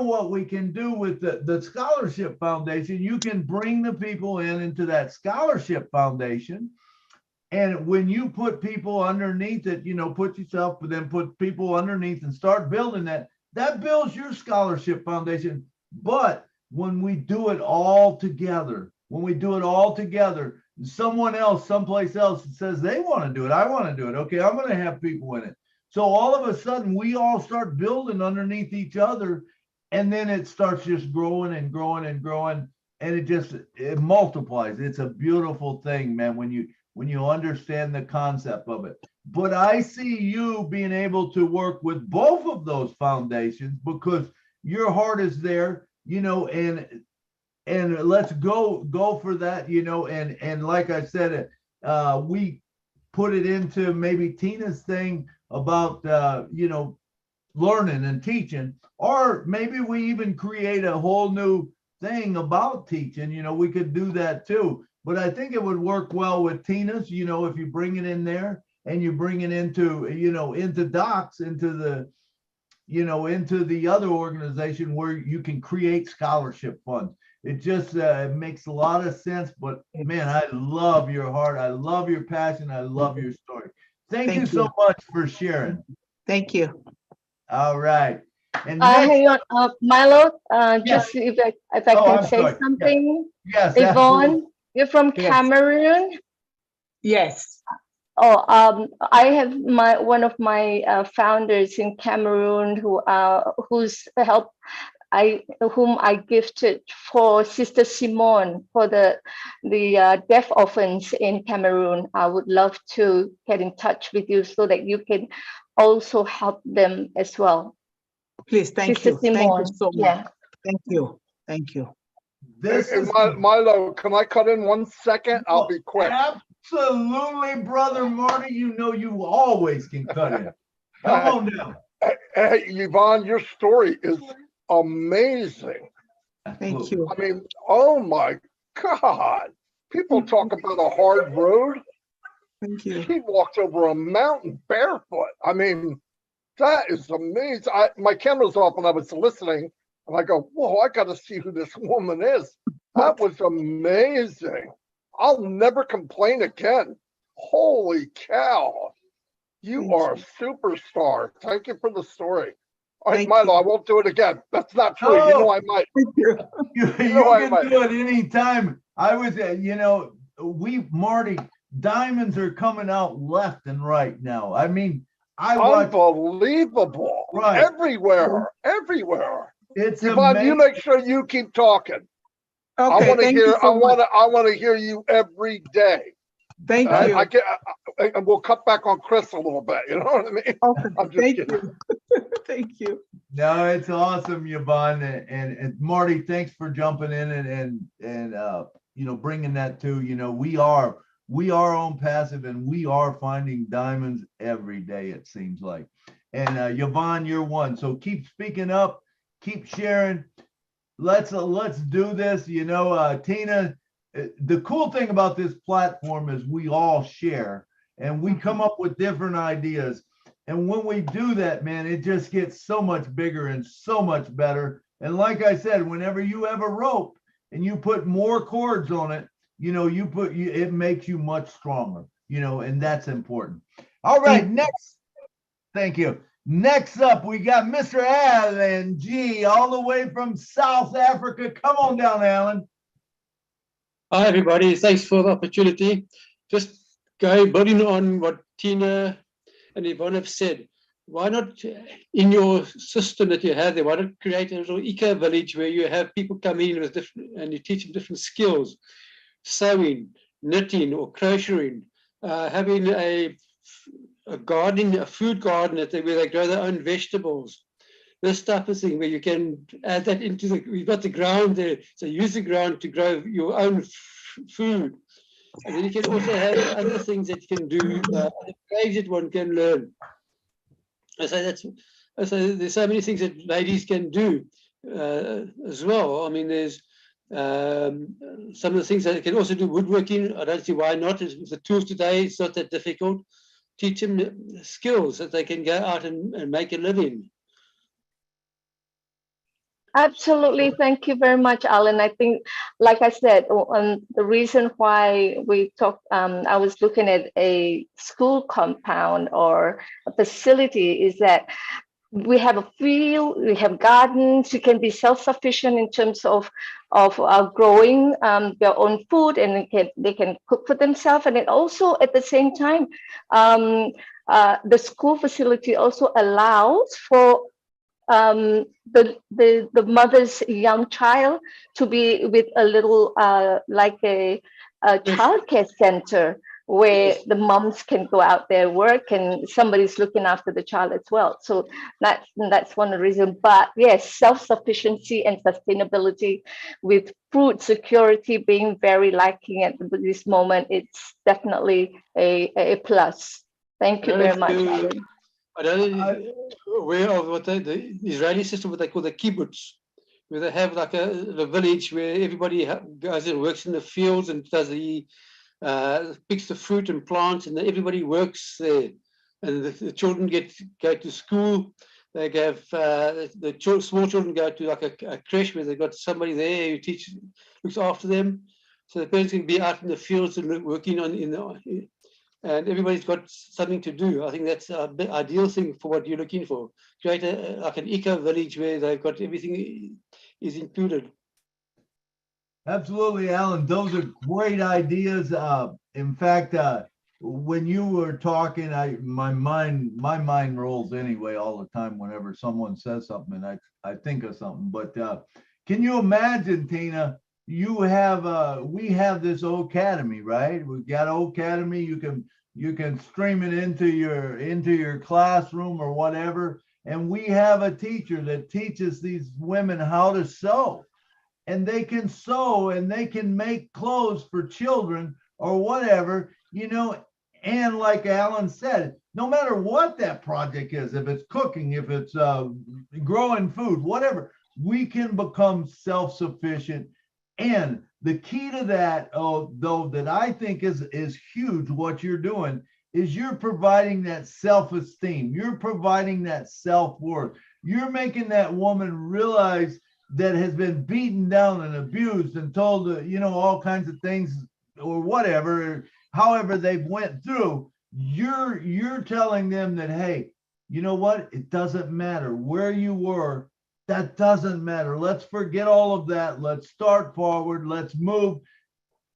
what we can do with the scholarship foundation, you can bring the people into that scholarship foundation. And when you put people underneath it, put yourself, but then put people underneath and start building that builds your scholarship foundation. But when we do it all together, someone else, someplace else says they want to do it. I want to do it. Okay, I'm going to have people in it. So all of a sudden, we all start building underneath each other, and then it starts just growing and growing and growing, and it multiplies. It's a beautiful thing, man, when you understand the concept of it. But I see you being able to work with both of those foundations because your heart is there, and let's go for that, and like I said, we put it into maybe Tina's thing about, learning and teaching, or maybe we even create a whole new thing about teaching, we could do that too. But I think it would work well with Tina's, if you bring it in there and you bring it into, into Docs, into the other organization where you can create scholarship funds. It just makes a lot of sense. But man, I love your heart. I love your passion. I love your story. Thank you so much for sharing. Thank you. All right. And hang on, Milo. Yes. Just if I can say sorry. something. Yes, Yvonne, absolutely. you're from Cameroon. Yes. Oh, I have one of my founders in Cameroon whose help whom I gifted for Sister Simone for the deaf orphans in Cameroon. I would love to get in touch with you so that you can also help them as well. Please, thank Sister you. Simone. Thank you so much. Yeah. Thank you. Thank you. This is Milo, can I cut in 1 second? I'll be quick. Absolutely, brother Marty. You always can cut in. Come on down. Hey, Yvonne, your story is amazing. Thank you. I mean, oh my God. People talk about a hard road. Thank you. She walked over a mountain barefoot. I mean, that is amazing. My camera's off and I was listening, and I go, whoa, I got to see who this woman is. That was amazing. I'll never complain again. Holy cow. You Thank are a you. superstar. Thank you for the story. All right, Thank Milo, I you. won't do it again. That's not true. You know I might. Thank you. You, You know I can might. do it anytime. I was, Marty, diamonds are coming out left and right now. I mean, I watch, Unbelievable. right. Everywhere. Everywhere. It's Yvonne, you amazing. make sure you keep talking. I Okay, want to thank hear. you so much. I want to hear you every day. Thank And you. and we'll cut back on Chris a little bit. You know what I mean? Okay, I'm just thank kidding. you. Thank you. No, it's awesome, Yvonne, and Marty. Thanks for jumping in and bringing that too. We are on passive, and we are finding diamonds every day. It seems like, and Yvonne, you're one. So keep speaking up, keep sharing. Let's do this. Tina. The cool thing about this platform is we all share, and we come up with different ideas. And when we do that, man, it just gets so much bigger and so much better. And like I said, whenever you have a rope and you put more cords on it, it makes you much stronger, and that's important. All right, next. Thank you. Next up, we got Mr. Alan G, all the way from South Africa. Come on down, Alan. Hi, everybody. Thanks for the opportunity. Just building on what Tina and Yvonne have said. Why not, in your system that you have there, why not create a little eco-village where you have people come in with different, and you teach them different skills, sewing, knitting, or crocheting, having a garden, a food garden where they grow their own vegetables. This type of thing where you can add that into we've got the ground there, so use the ground to grow your own food. And then you can also have other things that you can do, other trades that one can learn. So there's so many things that ladies can do as well. I mean, there's some of the things that they can also do woodworking. I don't see why not. With the tools today, it's not that difficult. Teach them skills that they can go out and make a living. Absolutely. Thank you very much, Alan. I think, like I said, the reason why we talked, I was looking at a school compound or a facility is that we have a field, we have gardens, you can be self-sufficient in terms of growing their own food, and they can cook for themselves. And it also, at the same time, the school facility also allows for the mother's young child to be with a little like a childcare center where the moms can go out there work and somebody's looking after the child as well. So that's one of the reasons. But yes, self-sufficiency and sustainability with food security being very lacking at this moment, it's definitely a plus. Thank you very much, Alan. I don't know aware of what the Israeli system, what they call the kibbutz, where they have like a village where everybody goes and works in the fields and does picks the fruit and plants, and everybody works there. And the children go to school. They have small children go to like a creche where they've got somebody there who looks after them. So the parents can be out in the fields and working and everybody's got something to do. I think that's the ideal thing for what you're looking for. Create like an eco-village where they've got everything is included. Absolutely, Alan. Those are great ideas. In fact, when you were talking, my mind rolls anyway all the time whenever someone says something, and I think of something. But can you imagine, Tina? We have this Academy, right? We've got Academy. You can stream it into your classroom or whatever. And we have a teacher that teaches these women how to sew, and they can sew and they can make clothes for children or whatever, and like Alan said, no matter what that project is, if it's cooking, if it's growing food, whatever, we can become self-sufficient. And the key to that, though, that I think is huge, what you're doing is you're providing that self-esteem. You're providing that self-worth. You're making that woman realize that has been beaten down and abused and told, all kinds of things or whatever, however they've went through, you're telling them that, hey, you know what? It doesn't matter where you were. That doesn't matter. Let's forget all of that. Let's start forward. Let's move.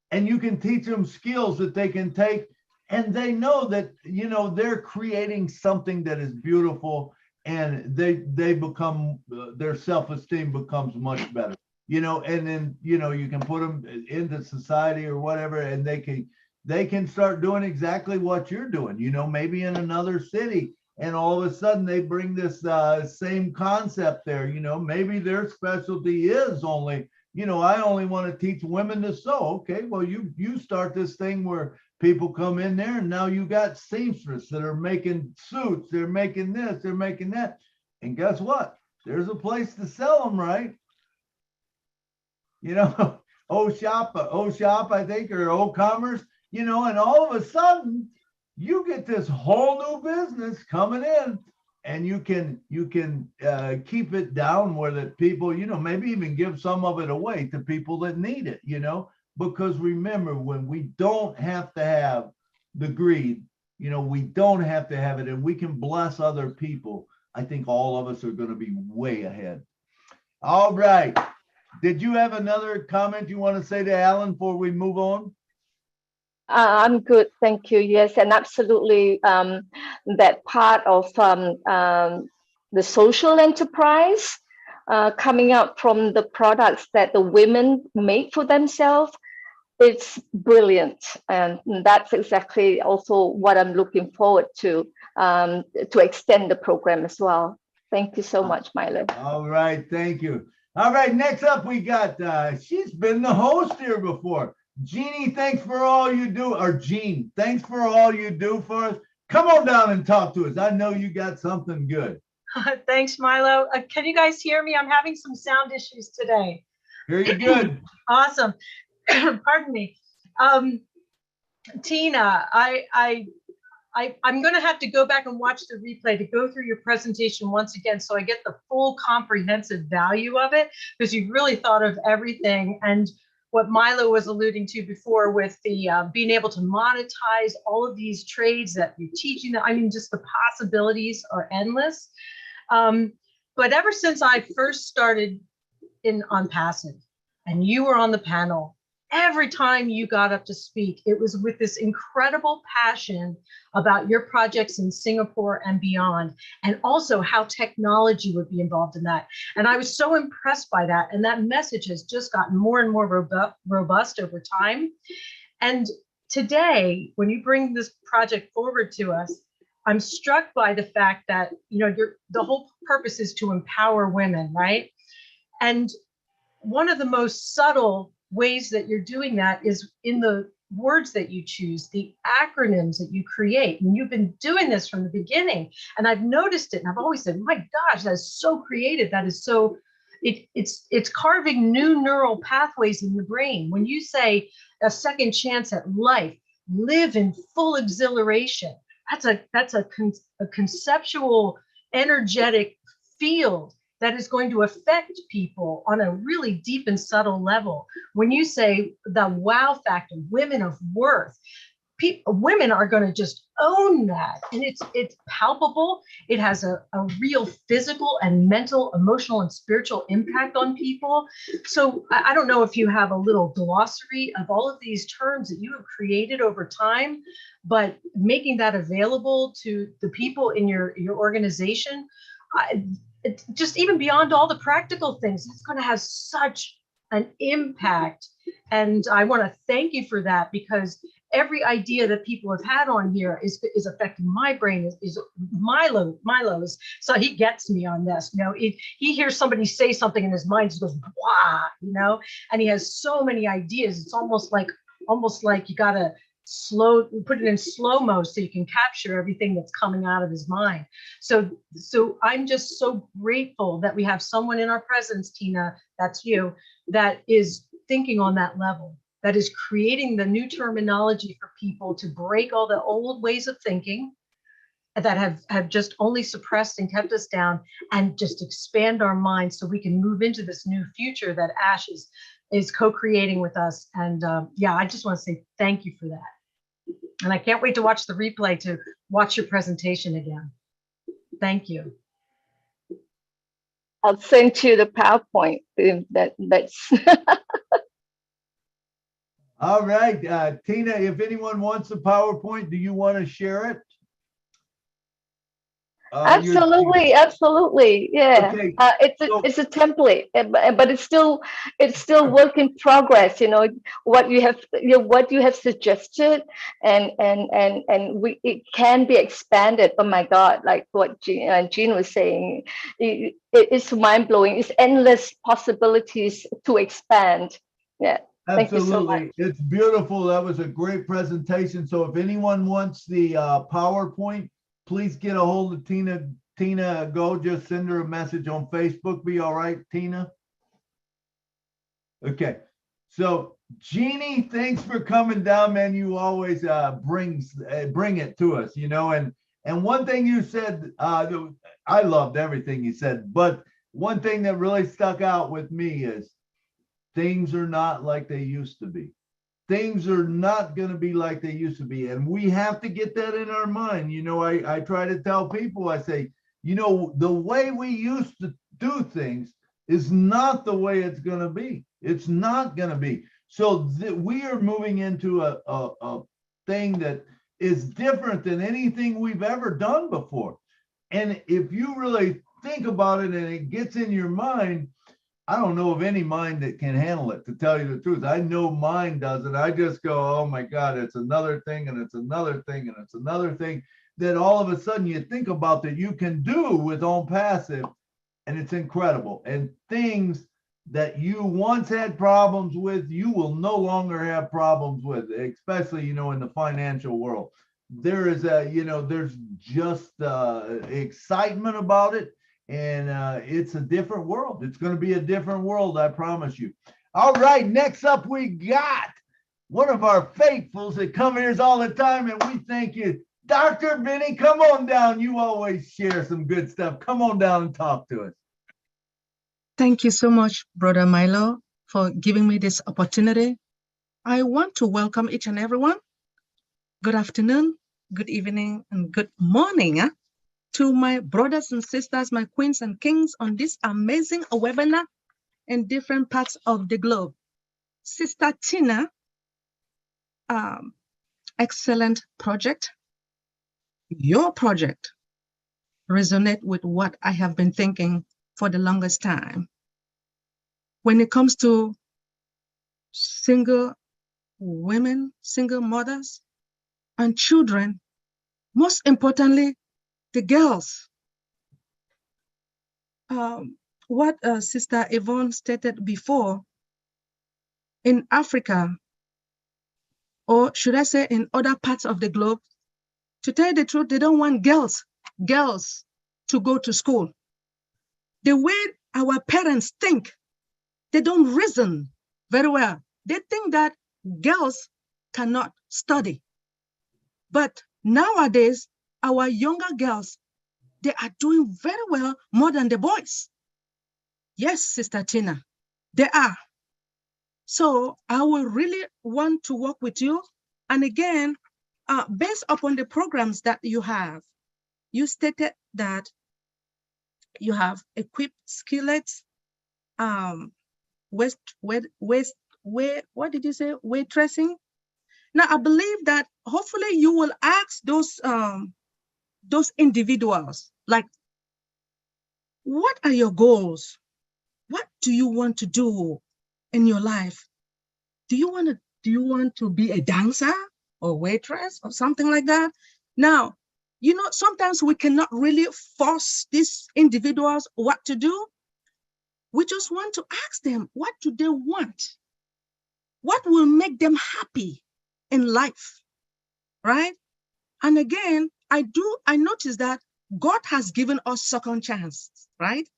And you can teach them skills that they can take. And they know that, you know, they're creating something that is beautiful, and they become, their self-esteem becomes much better, you know, and then, you know, you can put them into society or whatever, and they can start doing exactly what you're doing, you know, maybe in another city. And all of a sudden they bring this same concept there, you know, maybe their specialty is only, you know, I only want to teach women to sew. Okay, well, you start this thing where people come in there, and now you got seamstress that are making suits, they're making this, they're making that. And guess what? There's a place to sell them, right? You know, O-Shop, I think, or O-Commerce, you know, and all of a sudden you get this whole new business coming in, and you can keep it down where that people, you know, maybe even give some of it away to people that need it, you know, because remember, when we don't have to have the greed, you know, we don't have to have it, and we can bless other people, I think all of us are going to be way ahead. All right. Did you have another comment you want to say to Alan before we move on? I'm good, thank you. Yes, and absolutely, that part of the social enterprise coming out from the products that the women make for themselves, it's brilliant, and that's exactly also what I'm looking forward to extend the program as well. Thank you so much, Milo. All right, thank you. All right, next up we got, she's been the host here before. Jeannie, thanks for all you do, or Jean, thanks for all you do for us. Come on down and talk to us. I know you got something good. Thanks, Milo. Can you guys hear me? I'm having some sound issues today. Hear you good. Awesome. Pardon me. Tina, I'm going to have to go back and watch the replay to go through your presentation once again, so I get the full comprehensive value of it, because you've really thought of everything. And what Milo was alluding to before with the being able to monetize all of these trades that you're teaching, I mean, just the possibilities are endless. But ever since I first started on Passive, and you were on the panel, every time you got up to speak, it was with this incredible passion about your projects in Singapore and beyond, and also how technology would be involved in that. And I was so impressed by that. And that message has just gotten more and more robust over time. And today, when you bring this project forward to us, I'm struck by the fact that, you know, the whole purpose is to empower women, right? And one of the most subtle ways that you're doing that is in the words that you choose, the acronyms that you create. And you've been doing this from the beginning. And I've noticed it. And I've always said, my gosh, that's so creative. That is so, it's carving new neural pathways in the brain. When you say a second chance at life, live in full exhilaration, that's a conceptual, energetic field that is going to affect people on a really deep and subtle level. When you say the wow factor, women of worth, women are going to just own that. And it's palpable. It has a real physical and mental, emotional, and spiritual impact on people. So I don't know if you have a little glossary of all of these terms that you have created over time, but making that available to the people in your organization, just even beyond all the practical things, it's going to have such an impact. And I want to thank you for that, because every idea that people have had on here is affecting my brain, is Milo's. So he gets me on this. You know, he hears somebody say something in his mind, just goes, wow, you know, and he has so many ideas. It's almost like you got to put it in slow-mo so you can capture everything that's coming out of his mind. So I'm just so grateful that we have someone in our presence, Tina, that's you, that is thinking on that level, that is creating the new terminology for people to break all the old ways of thinking that have just only suppressed and kept us down, and just expand our minds so we can move into this new future that Ash is co-creating with us. And yeah, I just want to say thank you for that. And I can't wait to watch the replay to watch your presentation again. Thank you. I'll send you the PowerPoint. That's All right, Tina, if anyone wants a PowerPoint, do you want to share it? absolutely, absolutely, yeah. Okay, It's a template, but it's still work in progress. You know what you have suggested, and it can be expanded. Oh my God, like what Jean was saying, it's mind blowing. It's endless possibilities to expand. Yeah. Thank you so much. absolutely. It's beautiful. That was a great presentation. So if anyone wants the PowerPoint, please get a hold of Tina Goh. Just send her a message on Facebook. Be all right, Tina? Okay. So Jeannie, thanks for coming down, man. You always bring it to us, you know. And one thing you said, I loved everything you said, but one thing that really stuck out with me is things are not like they used to be. Things are not going to be like they used to be. And we have to get that in our mind. You know, I try to tell people, I say, you know, the way we used to do things is not the way it's going to be. It's not going to be. So we are moving into a thing that is different than anything we've ever done before. And if you really think about it and it gets in your mind, I don't know of any mind that can handle it, to tell you the truth. I know mine doesn't. I just go, oh my God, it's another thing, and it's another thing, and it's another thing that all of a sudden you think about that you can do with On Passive, and it's incredible. And things that you once had problems with, you will no longer have problems with, especially, you know, in the financial world. There is there's just excitement about it. And it's a different world. It's going to be a different world, I promise you. All right, next up we got one of our faithfuls that come here all the time, and we thank you. Dr. Benny, come on down. You always share some good stuff. Come on down and talk to us. Thank you so much, Brother Milo, for giving me this opportunity. I want to welcome each and everyone. Good afternoon, good evening, and good morning. To my brothers and sisters, my queens and kings on this amazing webinar in different parts of the globe. Sister Tina, excellent project. Your project resonates with what I have been thinking for the longest time. When it comes to single women, single mothers, and children, most importantly, the girls. What Sister Yvonne stated before, in Africa, or should I say in other parts of the globe, to tell you the truth, they don't want girls to go to school. The way our parents think, they don't reason very well. They think that girls cannot study. But nowadays, our younger girls, they are doing very well, more than the boys. Yes, Sister Tina, they are. So I will really want to work with you. And again, based upon the programs that you have, you stated that you have equipped skillets, what did you say? Waitressing. Now I believe that hopefully you will ask those individuals, like, what are your goals? What do you want to do in your life? Do you want to be a dancer or waitress or something like that? Now, you know, sometimes we cannot really force these individuals what to do. We just want to ask them, what do they want? What will make them happy in life, right? And again, I notice that God has given us second chance, right?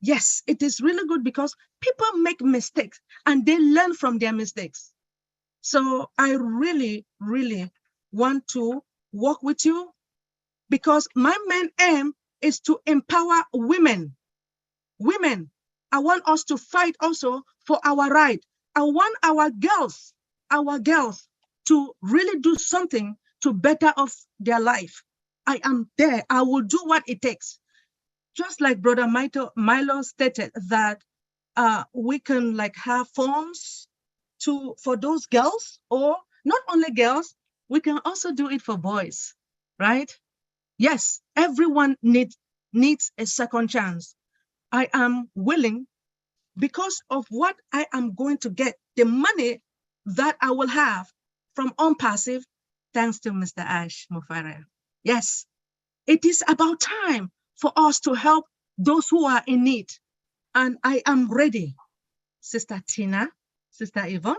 Yes, it is really good because people make mistakes and they learn from their mistakes. So I really, really want to work with you because my main aim is to empower women. Women, I want us to fight also for our right. I want our girls to really do something to better off their life, I am there. I will do what it takes. Just like Brother Milo stated that we can like have forms for those girls, or not only girls, we can also do it for boys, right? Yes, everyone needs a second chance. I am willing, because of what I am going to get, the money that I will have from OnPassive, thanks to Mr. Ash Mufare. Yes, it is about time for us to help those who are in need. And I am ready, Sister Tina, Sister Yvonne,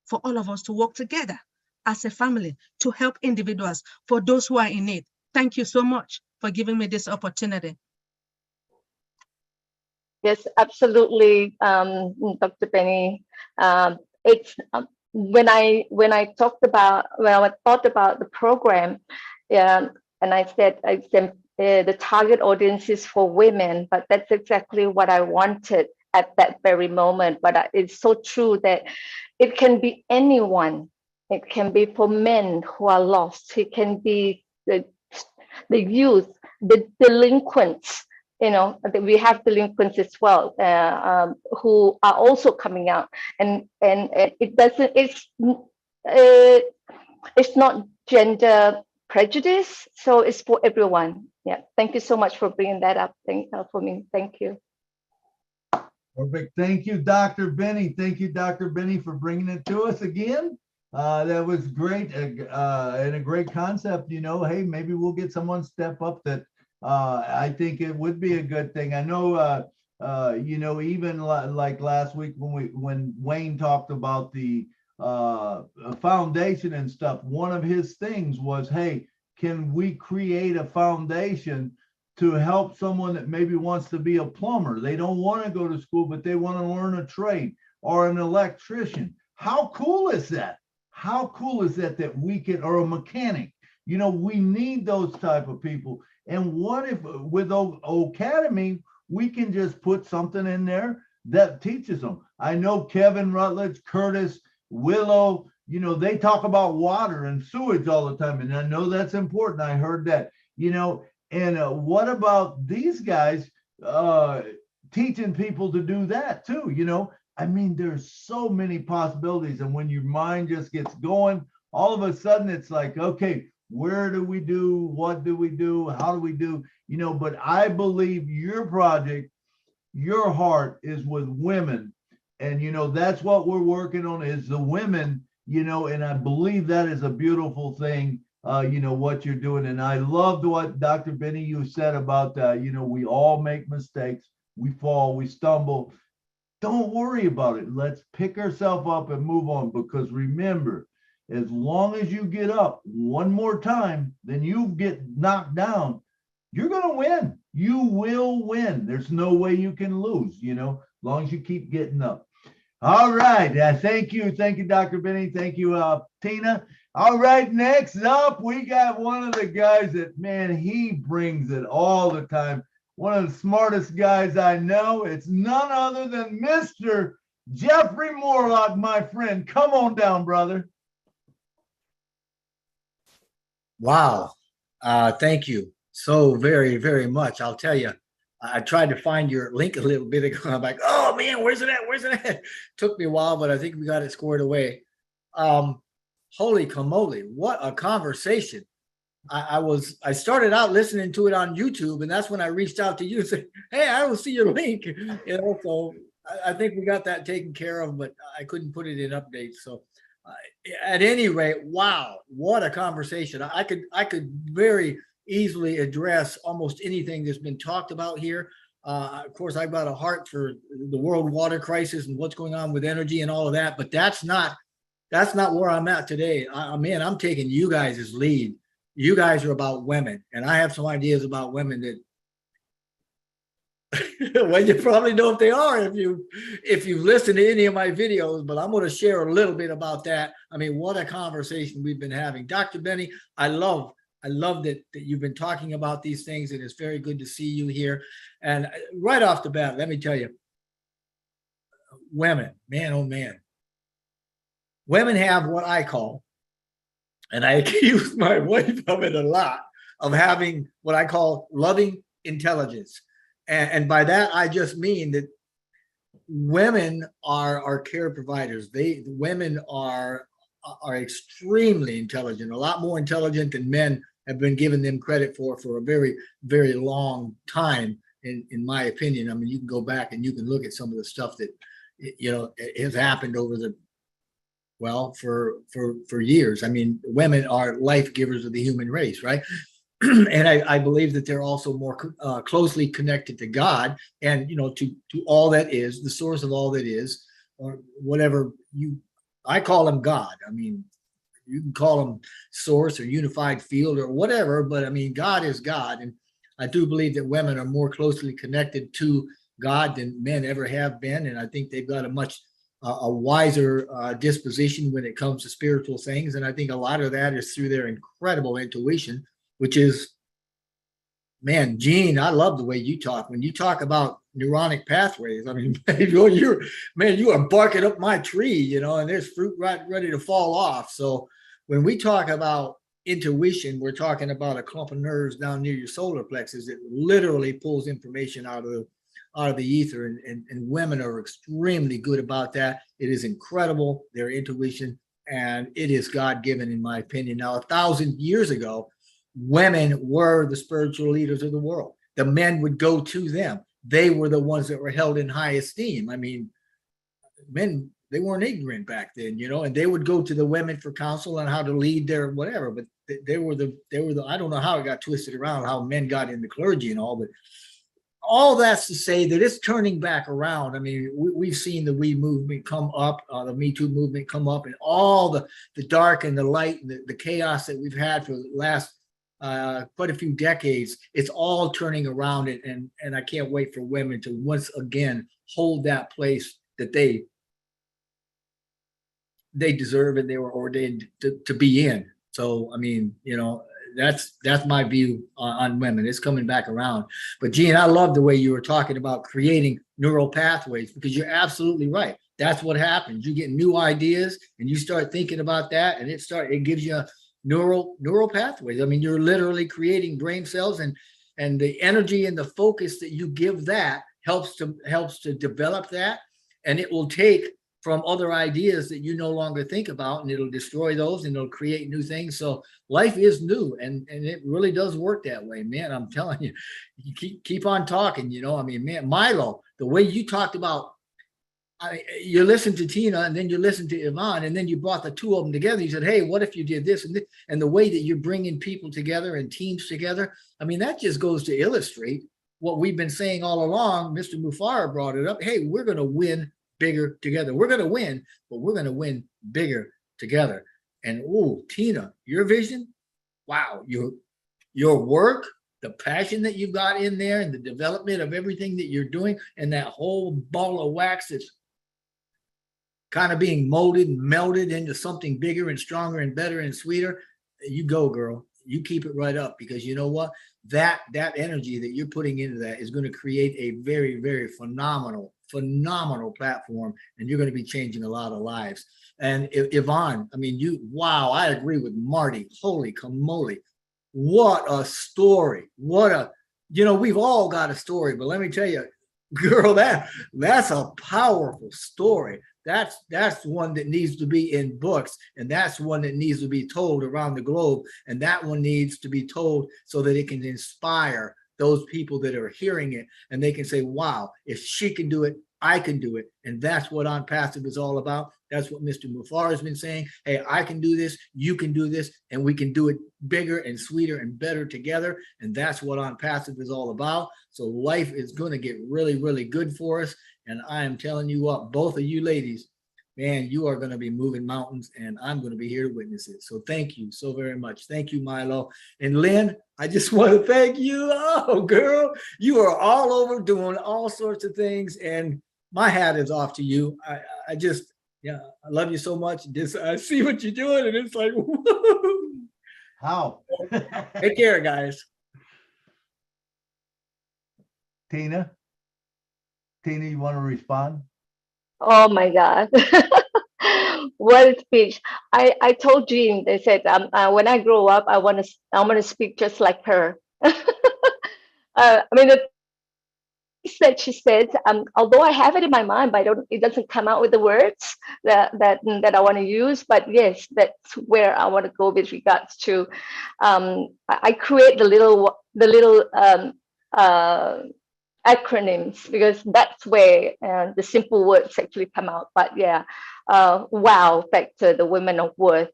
for all of us to work together as a family to help individuals, for those who are in need. Thank you so much for giving me this opportunity. Yes, absolutely, Dr. Penny. It's when I thought about the program, and I said the target audience is for women, but that's exactly what I wanted at that very moment. But it's so true that it can be anyone. It can be for men who are lost. It can be the youth, the delinquents. You know, we have delinquents as well, who are also coming out, and it doesn't. It's not gender prejudice, so it's for everyone. Yeah, thank you so much for bringing that up. For me. Thank you. Perfect. Thank you, Dr. Benny. Thank you, Dr. Benny, for bringing it to us again. That was great, and a great concept. You know, hey, maybe we'll get someone step up that. I think it would be a good thing. I know, you know, even like last week when Wayne talked about the foundation and stuff, one of his things was, hey, can we create a foundation to help someone that maybe wants to be a plumber? They don't want to go to school, but they want to learn a trade, or an electrician. How cool is that? How cool is that we can, or a mechanic? You know, we need those type of people. And what if with Academy, we can just put something in there that teaches them? I know Kevin Rutledge, Curtis, Willow, you know, they talk about water and sewage all the time. And I know that's important. I heard that, you know, and what about these guys teaching people to do that too? You know, I mean, there's so many possibilities. And when your mind just gets going, all of a sudden it's like, okay, where do we do? What do we do? How do we do? You know, but I believe your project, your heart is with women. And, you know, that's what we're working on, is the women, you know, and I believe that is a beautiful thing, you know, what you're doing. And I loved what Dr. Benny, you said about, you know, we all make mistakes. We fall, we stumble. Don't worry about it. Let's pick ourselves up and move on, because remember, as long as you get up one more time, then you get knocked down, you're going to win. You will win. There's no way you can lose, you know, as long as you keep getting up. All right. Thank you. Thank you, Dr. Benny. Thank you, Tina. All right. Next up, we got one of the guys that, man, he brings it all the time. One of the smartest guys I know. It's none other than Mr. Jeffrey Morlock, my friend. Come on down, brother. Wow. Thank you so very, very much. I'll tell you, I tried to find your link a little bit ago. I'm like, oh man, where's it at? Where's it at? Took me a while, but I think we got it squared away. Holy camole, what a conversation. I started out listening to it on YouTube, and that's when I reached out to you and said, hey, I don't see your link. You know, so I think we got that taken care of, but I couldn't put it in updates. So at any rate, wow, what a conversation. I could very easily address almost anything that's been talked about here. Of course, I've got a heart for the world water crisis and what's going on with energy and all of that, but that's not where I'm at today. Man, I'm taking you guys as lead. You guys are about women, and I have some ideas about women that well, you probably know if they are if you listen to any of my videos, but I'm going to share a little bit about that. I mean, what a conversation we've been having. Dr. Benny, I love that you've been talking about these things, and it's very good to see you here. And right off the bat, let me tell you, women, man, oh man, women have what I call and I accuse my wife of it a lot, of having what I call loving intelligence. And by that, I just mean that women are care providers. Women are extremely intelligent, a lot more intelligent than men have been given them credit for a very, very long time, in my opinion. I mean, you can go back and you can look at some of the stuff that, you know, has happened over the, well, for years. I mean, women are life givers of the human race, right? And I believe that they're also more closely connected to God, and, you know, to all that is, the source of all that is, or whatever I call him God. I mean, you can call him source or unified field or whatever, but I mean, God is God. And I do believe that women are more closely connected to God than men ever have been. And I think they've got a much a wiser disposition when it comes to spiritual things. And I think a lot of that is through their incredible intuition, which is, man, Gene, I love the way you talk. When you talk about neuronic pathways, I mean, you are barking up my tree, you know, and there's fruit ready to fall off. So when we talk about intuition, we're talking about a clump of nerves down near your solar plexus that literally pulls information out of the ether, and women are extremely good about that. It is incredible, their intuition, and it is God-given, in my opinion. Now, 1,000 years ago, women were the spiritual leaders of the world. The men would go to them. They were the ones that were held in high esteem. I mean, men, they weren't ignorant back then, you know, and they would go to the women for counsel on how to lead their whatever. But they were the I don't know how it got twisted around, how men got into clergy and all, but all that's to say that it's turning back around. I mean, we've seen the We movement come up, the Me Too movement come up, and all the dark and the light and the chaos that we've had for the last quite a few decades. It's all turning around, and I can't wait for women to once again hold that place that they deserve and they were ordained to be in. So, I mean, you know, that's my view on women. It's coming back around. But Gene, I love the way you were talking about creating neural pathways, because you're absolutely right. That's what happens. You get new ideas and you start thinking about that, and it gives you neural pathways. I mean, you're literally creating brain cells, and the energy and the focus that you give that helps to develop that, and it will take from other ideas that you no longer think about, and it'll destroy those, and it'll create new things. So life is new, and it really does work that way, man. I'm telling you, you keep on talking, you know. I mean, man, Milo, the way you talked about, you listened to Tina, and then you listened to Yvonne, and then you brought the two of them together. You said, hey, what if you did this and this? And the way that you're bringing people together and teams together, I mean, that just goes to illustrate what we've been saying all along. Mr. Mufara brought it up. Hey, we're going to win bigger together. We're going to win, but we're going to win bigger together. And oh, Tina, your vision, wow, your work, the passion that you've got in there, and the development of everything that you're doing, and that whole ball of wax that's kind of being molded and melded into something bigger and stronger and better and sweeter. You go, girl. You keep it right up, because you know what? That energy that you're putting into that is going to create a very, very phenomenal platform, and you're going to be changing a lot of lives. And Yvonne, I mean, wow, I agree with Marty. Holy camole. What a story. We've all got a story, but let me tell you, girl, that's a powerful story. That's one that needs to be in books, and that's one that needs to be told around the globe, and that one needs to be told so that it can inspire those people that are hearing it, and they can say, wow, if she can do it, I can do it. And that's what On Passive is all about. That's what Mr. Mufar has been saying. Hey, I can do this, you can do this, and we can do it bigger and sweeter and better together. And that's what On Passive is all about. So life is going to get really, really good for us. And I am telling you what, both of you ladies, man, you are going to be moving mountains, and I'm going to be here to witness it. So thank you so very much. Thank you, Milo. And Lynn, I just want to thank you. Oh, girl, you are all over doing all sorts of things, and my hat is off to you. I love you so much. I see what you're doing, and it's like, woo. How? Take care, guys. Tina, you want to respond? Oh my God. Well, speech. I told Jean, they said, when I grow up, I want to speak just like her. I mean, the things that she said, although I have it in my mind, but it doesn't come out with the words that I want to use. But yes, that's where I want to go with regards to. I create the little acronyms because that's where the simple words actually come out. But yeah, wow factor, the women of worth,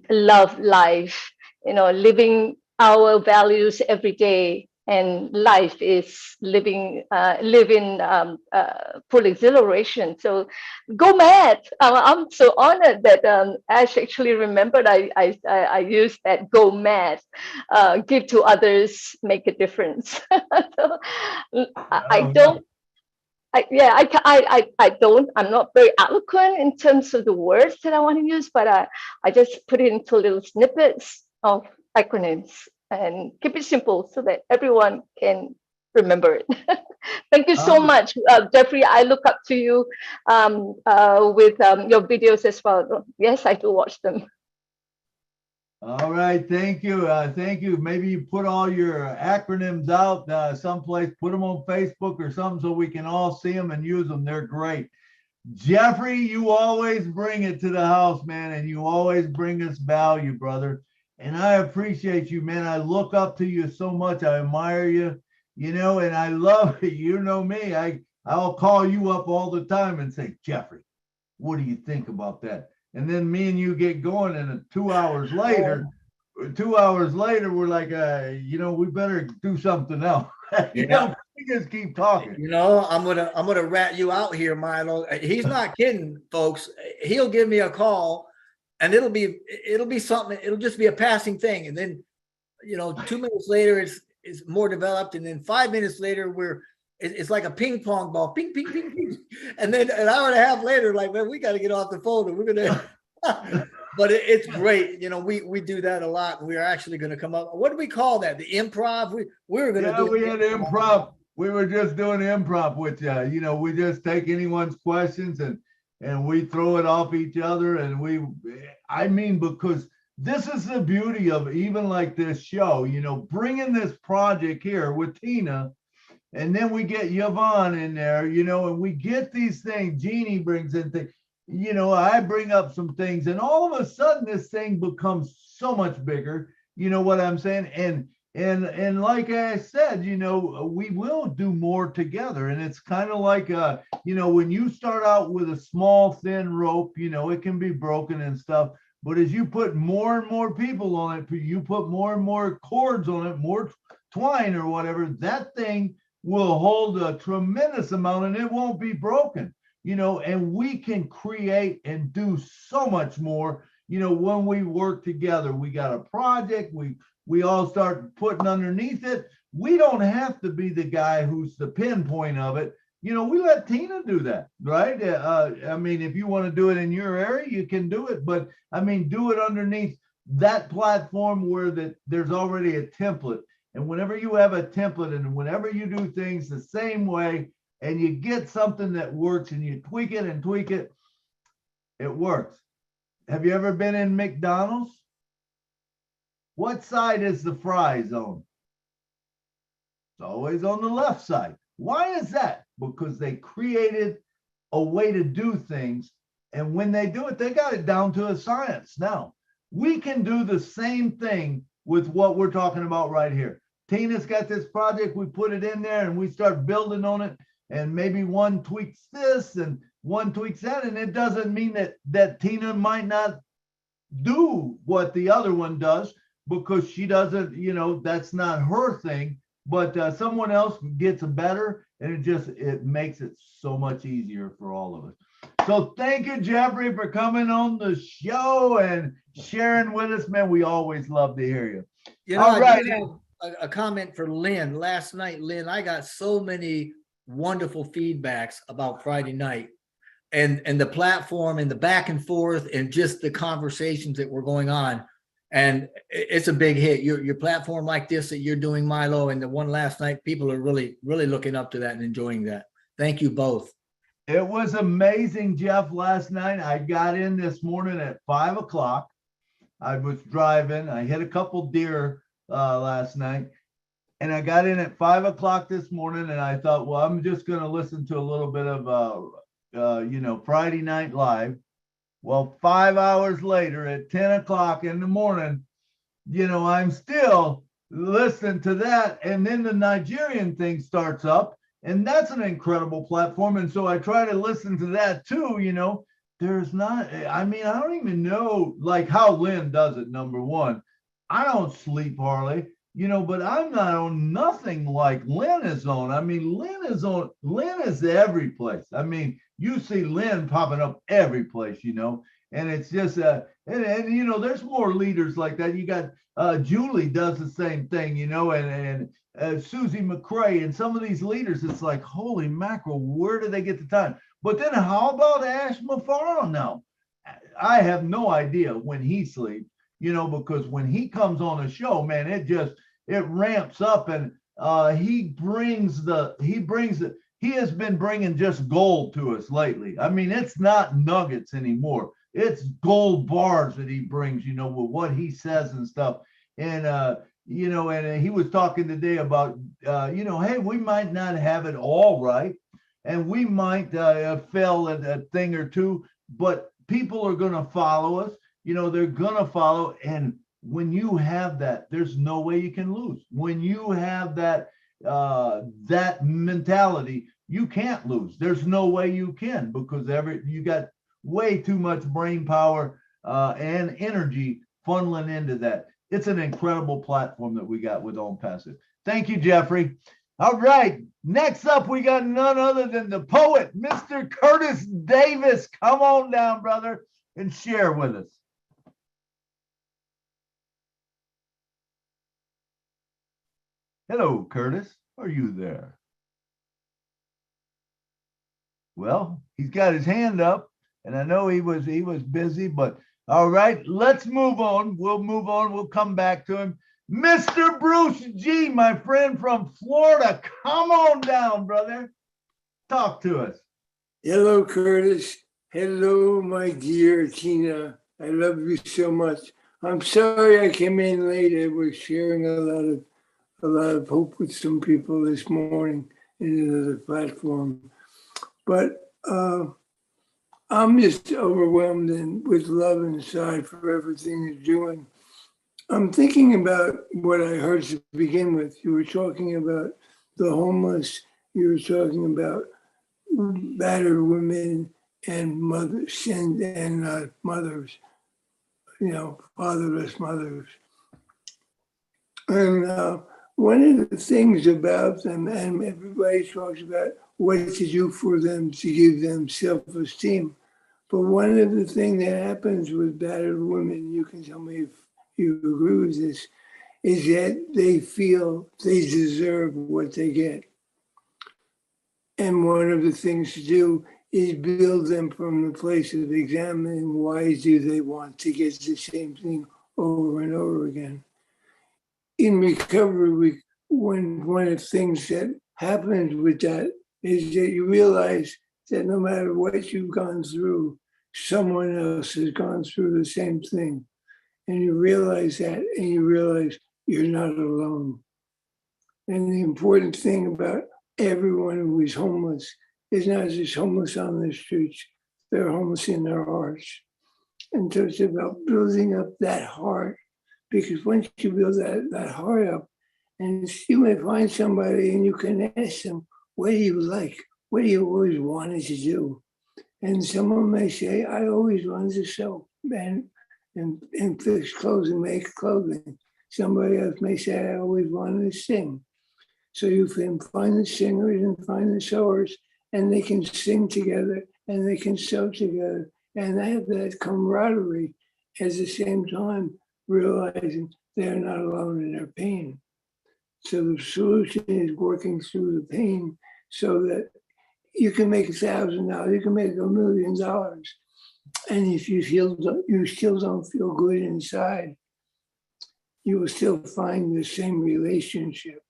love life, living our values every day. And life is living full exhilaration. So go mad. I'm so honored that Ash actually remembered I used that go mad, give to others, make a difference. So, I don't. I'm not very eloquent in terms of the words that I want to use, but I just put it into little snippets of acronyms and keep it simple so that everyone can remember it. Thank you so much, Jeffrey. I look up to you with your videos as well. Yes, I do watch them. All right, thank you. Thank you. Maybe you put all your acronyms out someplace, put them on Facebook or something so we can all see them and use them. They're great. Jeffrey, you always bring it to the house, man, and you always bring us value, brother. And I appreciate you, man. I look up to you so much. I admire you, and I love it. You know me. I'll call you up all the time and say, Jeffrey, what do you think about that? And then me and you get going, and 2 hours later, we're like, we better do something else. We just keep talking. I'm gonna rat you out here, Milo. He's not kidding, folks. He'll give me a call, and it'll be something. It'll just be a passing thing, and then 2 minutes later, it's more developed, and then 5 minutes later, it's like a ping pong ball, ping, ping, ping, ping. And then an hour and a half later, like, man, we got to get off the phone and we're going to, but it's great. We do that a lot. We're actually going to come up. What do we call that? The improv? We were going to do. We had improv. We were just doing improv with you. We just take anyone's questions and we throw it off each other. And because this is the beauty of even like this show, bringing this project here with Tina. And then we get Yvonne in there, and we get these things. Jeannie brings in things, I bring up some things, and all of a sudden this thing becomes so much bigger. You know what I'm saying? And like I said, we will do more together. And it's kind of like, when you start out with a small, thin rope, it can be broken and stuff. But as you put more and more people on it, you put more and more cords on it, more twine or whatever, that thing will hold a tremendous amount and it won't be broken, and we can create and do so much more, when we work together. We got a project, we all start putting underneath it. We don't have to be the guy who's the pinpoint of it. We let Tina do that, right? If you want to do it in your area, you can do it, but do it underneath that platform where there's already a template. And whenever you have a template and whenever you do things the same way and you get something that works and you tweak it, it works. Have you ever been in McDonald's? What side is the fries on? It's always on the left side. Why is that? Because they created a way to do things. And when they do it, they got it down to a science. Now, we can do the same thing with what we're talking about right here. Tina's got this project, we put it in there and we start building on it, and maybe one tweaks this and one tweaks that, and it doesn't mean that Tina might not do what the other one does because she doesn't, that's not her thing, but someone else gets better, and it makes it so much easier for all of us. So thank you, Jeffrey, for coming on the show and sharing with us, man. We always love to hear you. All right. A comment for Lynn. Last night, Lynn, I got so many wonderful feedbacks about Friday night and the platform and the back and forth and just the conversations that were going on. And it's a big hit. Your platform like this that you're doing, Milo, and the one last night, people are really, really looking up to that and enjoying that. Thank you both. It was amazing, Jeff. Last night, I got in this morning at 5 o'clock. I was driving. I hit a couple deer last night. And I got in at 5 o'clock this morning, and I thought, well, I'm just going to listen to a little bit of, Friday Night Live. Well, 5 hours later at 10 o'clock in the morning, I'm still listening to that. And then the Nigerian thing starts up, and that's an incredible platform. And so I try to listen to that too, There's not, I don't even know like how Lynn does it, number one. I don't sleep hardly. But I'm not on nothing like Lynn is on. Lynn is every place. You see Lynn popping up every place, and it's just, and there's more leaders like that. You got Julie does the same thing, and Susie McCrae and some of these leaders, it's like, holy mackerel, where do they get the time? But then how about Ash McFarland now? I have no idea when he sleeps, because when he comes on a show, man, it ramps up, and he has been bringing just gold to us lately. It's not nuggets anymore. It's gold bars that he brings, with what he says and stuff. And, and he was talking today about, hey, we might not have it all right. And we might fail at a thing or two, but people are going to follow us. They're going to follow. And when you have that, there's no way you can lose. When you have that mentality, you can't lose. There's no way you can, because you got way too much brain power and energy funneling into that. It's an incredible platform that we got with On Passive. Thank you, Jeffrey. All right, next up, we got none other than the poet, Mr. Curtis Davis. Come on down, brother, and share with us. Hello, Curtis. Are you there? Well, he's got his hand up, and I know he was busy, but all right, let's move on. We'll move on. We'll come back to him. Mr. Bruce G., my friend from Florida. Come on down, brother. Talk to us. Hello, Curtis. Hello, my dear Tina. I love you so much. I'm sorry I came in late. I was sharing a lot of hope with some people this morning in another platform. But I'm just overwhelmed and with love inside for everything you're doing. I'm thinking about what I heard to begin with. You were talking about the homeless. You were talking about battered women and mothers and mothers, fatherless mothers. And one of the things about them, and everybody talks about what to do for them to give them self-esteem. But one of the things that happens with battered women, you can tell me if you agree with this, is that they feel they deserve what they get. And one of the things to do is build them from the place of examining why do they want to get the same thing over and over again. In recovery, one of the things that happens with that is that you realize that no matter what you've gone through, someone else has gone through the same thing. And you realize that, and you realize you're not alone. And the important thing about everyone who is homeless is not just homeless on the streets, they're homeless in their hearts. And so it's about building up that heart, because once you build that heart up, and you may find somebody and you can ask them, what do you like? What do you always wanted to do? And someone may say, I always wanted to sew and fix clothes and make clothing. Somebody else may say, I always wanted to sing. So you can find the singers and find the sewers, and they can sing together and they can sew together and have that camaraderie at the same time, realizing they're not alone in their pain. So the solution is working through the pain so that you can make $1,000, you can make $1 million. And if you still don't feel good inside, you will still find the same relationship.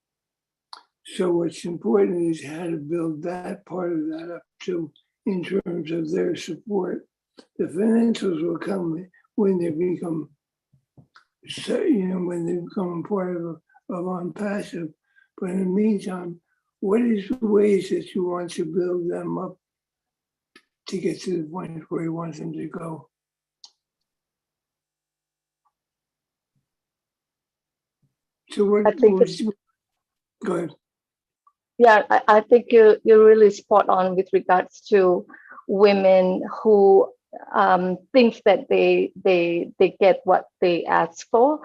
So what's important is how to build that part of that up too, in terms of their support. The financials will come when they become, when they become part of on passive. But in the meantime, what is the ways that you want to build them up to get to the point where you want them to go? So what? I think Go ahead. Yeah, I think you're really spot on with regards to women who think that they get what they ask for.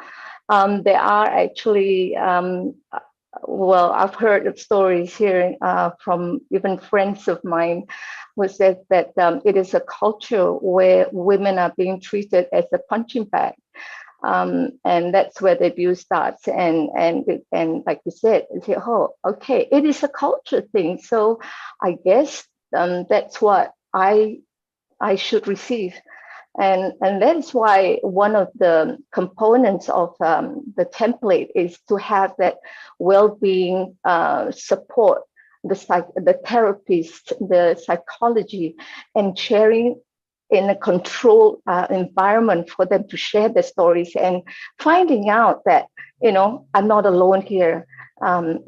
There are actually, well, I've heard of stories here from even friends of mine who said that it is a culture where women are being treated as a punching bag. And that's where the abuse starts. And like you said, oh, okay, it is a culture thing. So I guess that's what I should receive. And that is why one of the components of the template is to have that well-being support, the therapist, the psychology, and sharing in a controlled environment for them to share their stories and finding out that, I'm not alone here. And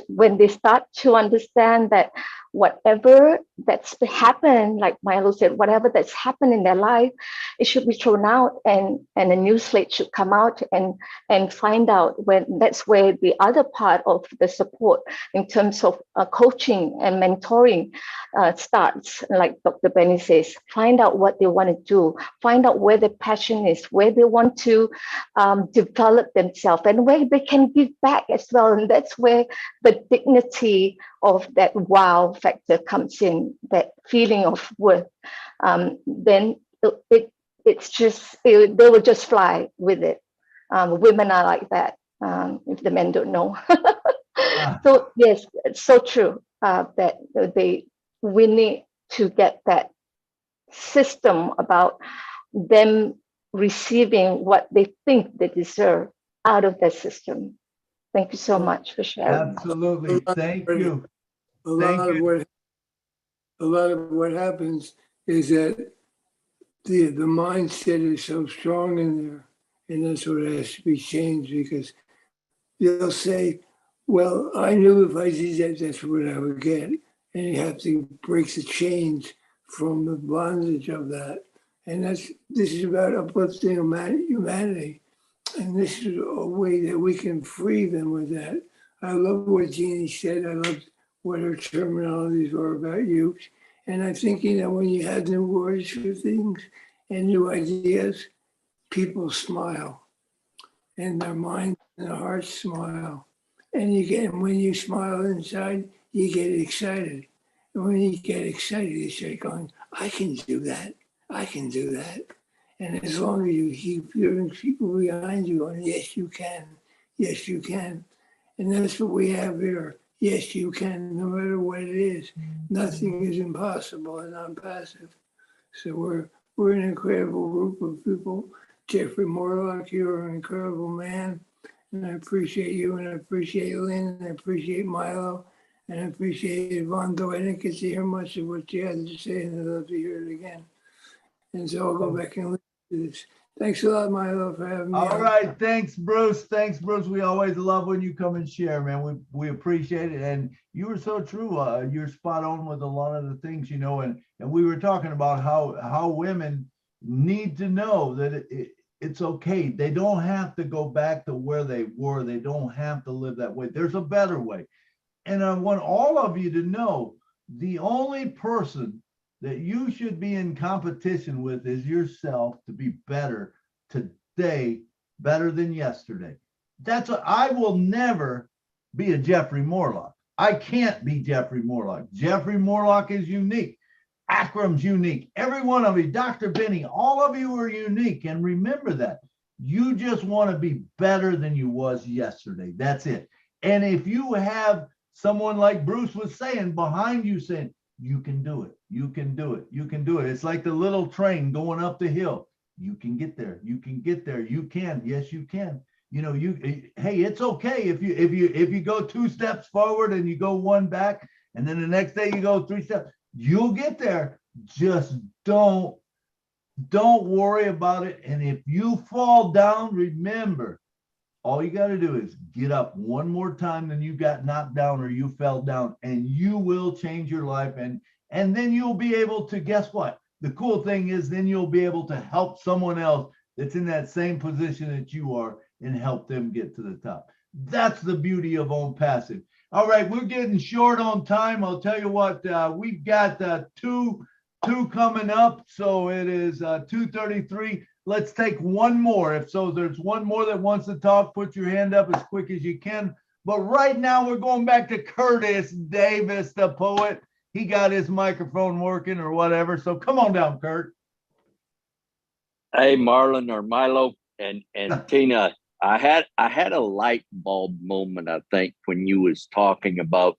when they start to understand that whatever that's happened, like Milo said, whatever that's happened in their life, it should be thrown out and a new slate should come out and find out when that's where the other part of the support in terms of coaching and mentoring starts, like Dr. Benny says, find out what they want to do, find out where their passion is, where they want to develop themselves and where they can give back as well. And that's where the dignity of that wow factor comes in, that feeling of worth. Then it's just, they will just fly with it. Women are like that, if the men don't know. So yes, it's so true that we need to get that system about them receiving what they think they deserve out of that system. Thank you so much for sharing. Absolutely. Thank you. A lot of what happens is that the mindset is so strong in there, and that's what has to be changed, because they'll say, well, I knew if I did that, that's what I would get. And you have to break the chains from the bondage of that. And this is about uplifting humanity. And this is a way that we can free them with that. I love what Jeannie said. I love what her terminologies were about youth. And I'm thinking that when you have new words for things and new ideas, people smile. And their mind and their hearts smile. And when you smile inside, you get excited. And when you get excited, you start going, I can do that. I can do that. And as long as you keep hearing people behind you going, yes, you can. Yes, you can. And that's what we have here. Yes, you can, no matter what it is. Nothing is impossible and non-passive. So we're an incredible group of people. Jeffrey Morlock, you're an incredible man. And I appreciate you, and I appreciate Lynn, and I appreciate Milo, and I appreciate Yvonne, though I didn't get to hear much of what you had to say, and I'd love to hear it again. And so I'll go back and listen to this. Thanks a lot, Milo, for having me. All right. Thanks, Bruce. Thanks, Bruce. We always love when you come and share, man. We appreciate it. And you were so true. You're spot on with a lot of the things, and we were talking about how women need to know that it's okay. They don't have to go back to where they were. They don't have to live that way. There's a better way. And I want all of you to know the only person that you should be in competition with is yourself to be better today, better than yesterday. I will never be a Jeffrey Morlock. I can't be Jeffrey Morlock. Jeffrey Morlock is unique. Akram's unique. Every one of you, Dr. Benny, all of you are unique. And remember that. You just want to be better than you was yesterday. That's it. And if you have someone like Bruce was saying behind you saying, you can do it. You can do it. You can do it. It's like the little train going up the hill. You can get there. You can get there. You can. Yes, you can. Hey, it's okay if you go 2 steps forward and you go 1 back, and then the next day you go 3 steps. You'll get there. Just don't worry about it. And if you fall down, remember, all you got to do is get up one more time than you got knocked down or you fell down, and you will change your life. And then you'll be able to, guess what? The cool thing is then you'll be able to help someone else that's in that same position that you are and help them get to the top. That's the beauty of Own Passive. All right, we're getting short on time. I'll tell you what, we've got two coming up. So it is 2:33. Let's take one more. If so, there's one more that wants to talk, put your hand up as quick as you can. But right now we're going back to Curtis Davis, the poet. He got his microphone working or whatever. So come on down, Kurt. Hey, Marlon or Milo and Tina, I had a light bulb moment, I think, when you was talking about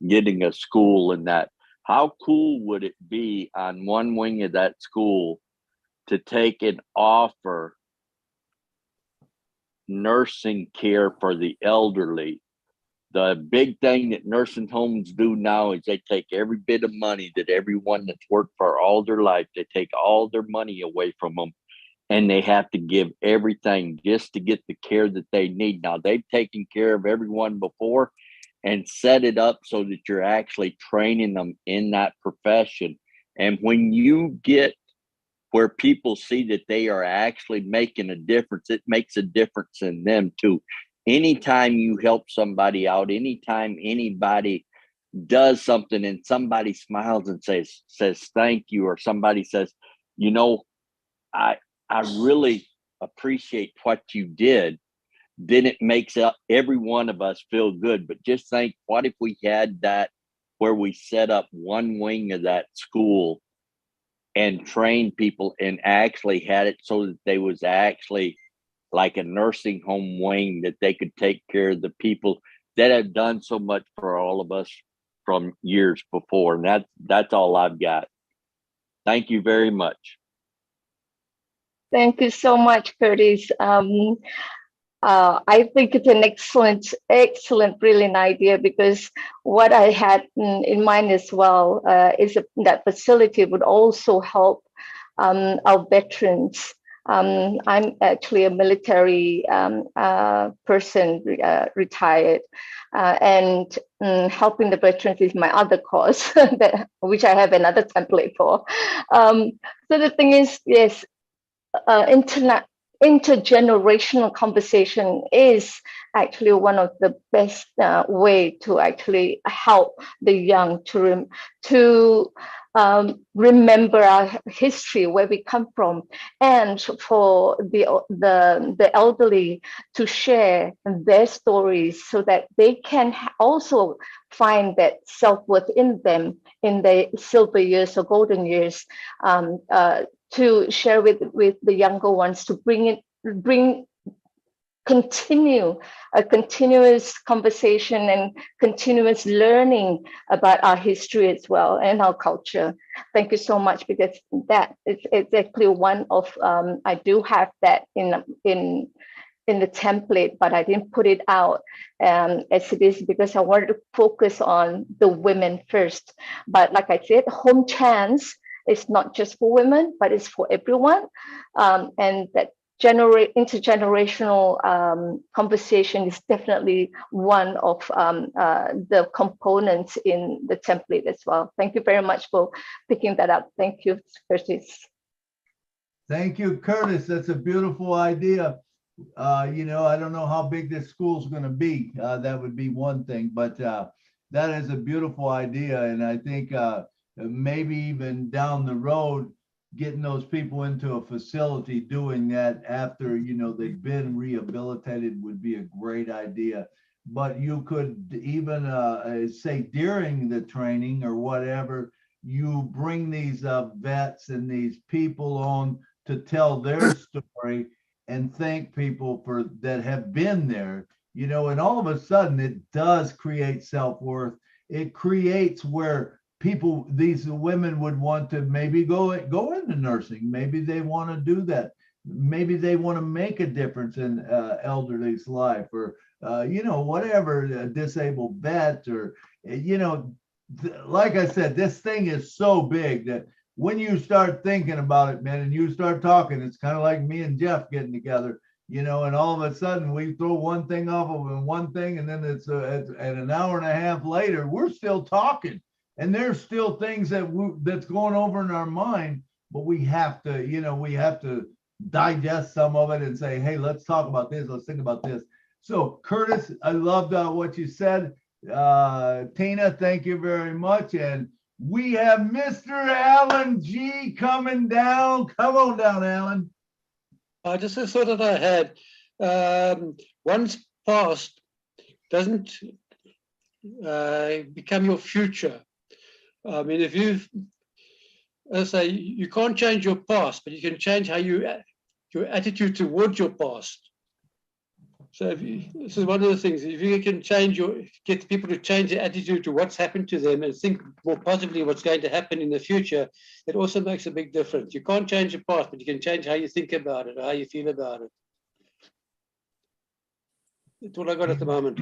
getting a school and that. How cool would it be on one wing of that school to take and offer nursing care for the elderly? The big thing that nursing homes do now is they take every bit of money that everyone that's worked for all their life, they take all their money away from them, and they have to give everything just to get the care that they need. Now, they've taken care of everyone before and set it up so that you're actually training them in that profession. And when you get where people see that they are actually making a difference, it makes a difference in them too. Anytime you help somebody out, anytime anybody does something and somebody smiles and says thank you, or somebody says, you know, I really appreciate what you did, then it makes every one of us feel good. But just think, what if we had that where we set up one wing of that school and trained people and actually had it so that they was actually like a nursing home wing, that they could take care of the people that have done so much for all of us from years before. And that's all I've got. Thank you very much. Thank you so much, Curtis. I think it's an excellent, brilliant idea, because what I had in mind as well is that facility would also help our veterans. I'm actually a military person, retired, and helping the veterans is my other cause, which I have another template for. So the thing is, yes, intergenerational conversation is actually one of the best way to actually help the young to remember our history, where we come from, and for the elderly to share their stories so that they can also find that self-worth in them in their silver years or golden years, to share with the younger ones, to continue a continuous conversation and continuous learning about our history as well and our culture. Thank you so much, because that is exactly one of I do have that in the template, but I didn't put it out as it is because I wanted to focus on the women first. But like I said, Home Chance is not just for women, but it's for everyone. And that intergenerational conversation is definitely one of the components in the template as well. Thank you very much for picking that up. Thank you, Curtis. Thank you, Curtis. That's a beautiful idea. I don't know how big this school's going to be. That would be one thing, but that is a beautiful idea. And I think maybe even down the road, getting those people into a facility doing that after, they've been rehabilitated would be a great idea. But you could even say during the training or whatever, you bring these vets and these people on to tell their story and thank people that have been there, and all of a sudden it does create self-worth. It creates where these women would want to maybe go into nursing. Maybe they want to do that. Maybe they want to make a difference in elderly's life, or whatever, a disabled vet, or like I said, this thing is so big that when you start thinking about it, man, and you start talking, it's kind of like me and Jeff getting together, you know, and all of a sudden we throw one thing off of one thing, and then it's an hour and a half later, we're still talking, and there's still things that's going over in our mind, but we have to, you know, we have to digest some of it and say, hey, let's talk about this. Let's think about this. So Curtis, I loved what you said. Tina, thank you very much. And we have Mr. Alan G coming down. Come on down, Alan. Just a thought that I had. One's past doesn't become your future. I mean, if you, as I say, you can't change your past, but you can change how your attitude towards your past. So this is one of the things, if you can get people to change their attitude to what's happened to them and think more positively what's going to happen in the future, it also makes a big difference. You can't change the past, but you can change how you think about it or how you feel about it. That's what I got at the moment.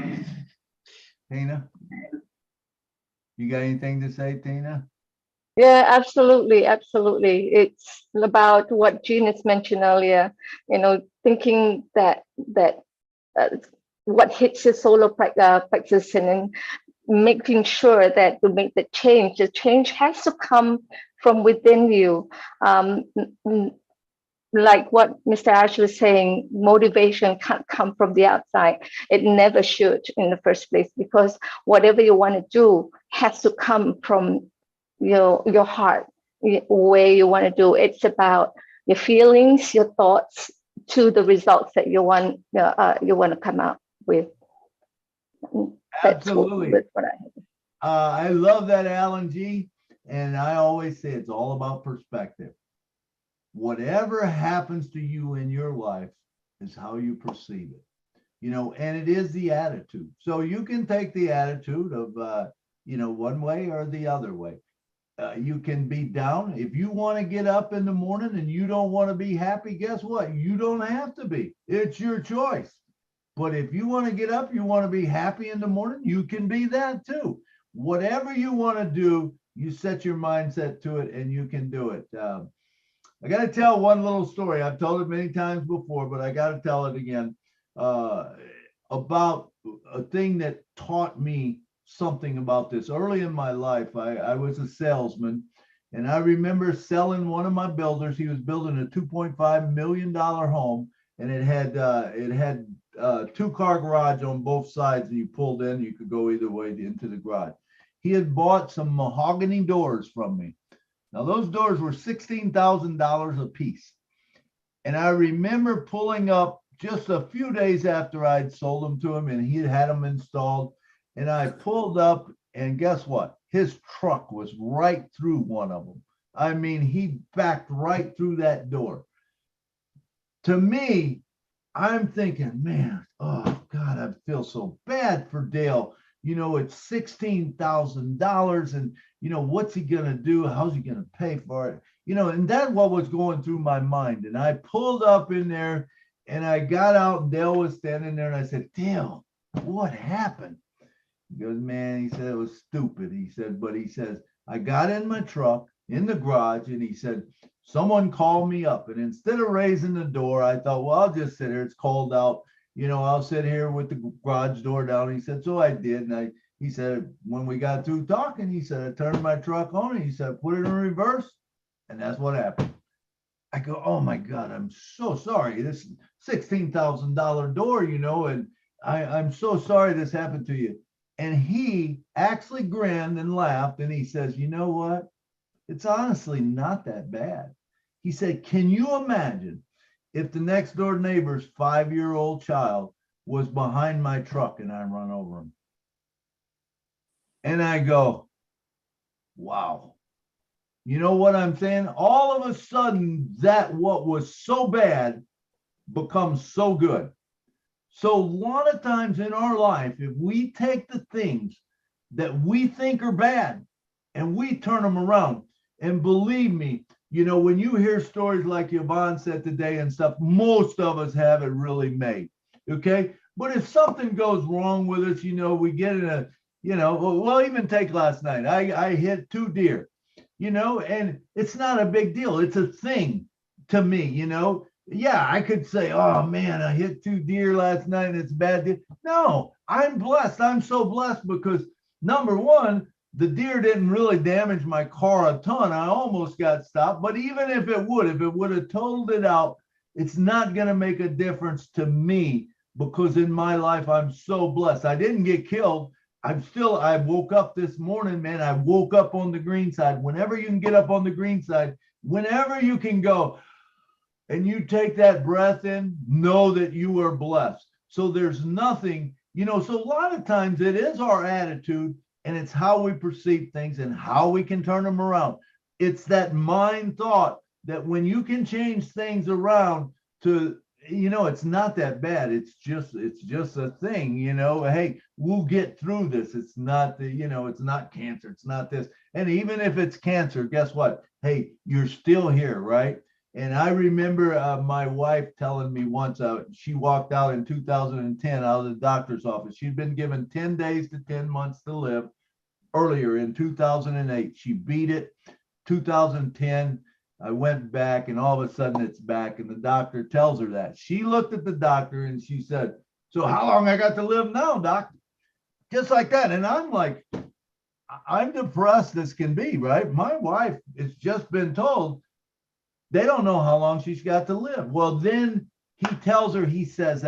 Tina, you got anything to say, Tina? Yeah, absolutely, absolutely. It's about what Jean has mentioned earlier. You know, thinking that what hits your solar plexus, and then making sure that to make the change has to come from within you. Like what Mr. Ash was saying, motivation can't come from the outside. It never should in the first place, because whatever you want to do has to come from your heart, where you want to do. It's about your feelings, your thoughts, to the results that you want to come out with. That's Absolutely. what I love that, Alan G. And I always say it's all about perspective. Whatever happens to you in your life is how you perceive it, you know, and it is the attitude. So you can take the attitude of, you know, one way or the other way. You can be down. If you want to get up in the morning and you don't want to be happy, guess what? You don't have to be. It's your choice. But if you want to get up, you want to be happy in the morning, you can be that too. Whatever you want to do, you set your mindset to it and you can do it. I got to tell one little story. I've told it many times before, but I got to tell it again, about a thing that taught me something about this. Early in my life, I was a salesman, and I remember selling one of my builders. He was building a $2.5 million home, and it had 2-car garage on both sides, and you pulled in, you could go either way into the garage. He had bought some mahogany doors from me. Now those doors were $16,000 a piece. And I remember pulling up just a few days after I'd sold them to him, and he had them installed. And I pulled up, and guess what? His truck was right through one of them. I mean, he backed right through that door. To me, I'm thinking, man, oh God, I feel so bad for Dale. You know, it's $16,000, and you know, what's he gonna do? How's he gonna pay for it? You know, and that's what was going through my mind. And I pulled up in there, and I got out, and Dale was standing there, and I said, Dale, what happened? He goes, man, he said, it was stupid. He said, but he says, I got in my truck in the garage, and he said, someone called me up, and instead of raising the door, I thought, well, I'll just sit here. It's cold out. You know, I'll sit here with the garage door down. He said, so I did. And he said, when we got through talking, he said, I turned my truck on, and he said, put it in reverse. And that's what happened. I go, oh my God, I'm so sorry. This $16,000 door, you know, and I'm so sorry this happened to you. And he actually grinned and laughed, and he says, you know what? It's honestly not that bad. He said, can you imagine if the next door neighbor's 5-year-old child was behind my truck and I run over him? And I go, wow. You know what I'm saying? All of a sudden, that what was so bad becomes so good. So a lot of times in our life, if we take the things that we think are bad and we turn them around, and believe me, you know, when you hear stories like Yvonne said today and stuff, most of us have it really made, okay? But if something goes wrong with us, you know, we get in Well, even take last night. I hit 2 deer, and it's not a big deal. It's a thing to me, Yeah, I could say, oh man, I hit 2 deer last night and it's a bad deal. No, I'm blessed. I'm so blessed because number one, the deer didn't really damage my car a ton. I almost got stopped, but even if it would have totaled it out, it's not going to make a difference to me because in my life, I'm so blessed. I didn't get killed. I woke up this morning, man. I woke up on the green side. Whenever you can get up on the green side, whenever you can go and you take that breath in, know that you are blessed. So there's nothing, so a lot of times it is our attitude and it's how we perceive things and how we can turn them around. It's that mind thought that when you can change things around to, it's not that bad. It's just a thing, hey, we'll get through this. It's not it's not cancer. It's not this. And even if it's cancer, guess what? Hey, you're still here, right? And I remember my wife telling me once, she walked out in 2010 out of the doctor's office. She'd been given 10 days to 10 months to live earlier in 2008. She beat it. 2010, I went back and all of a sudden it's back. And the doctor tells her that. She looked at the doctor and she said, so how long I got to live now, doc? Just like that. And I'm like, I'm depressed as can be, right? My wife has just been told they don't know how long she's got to live. Well, then he tells her, he says,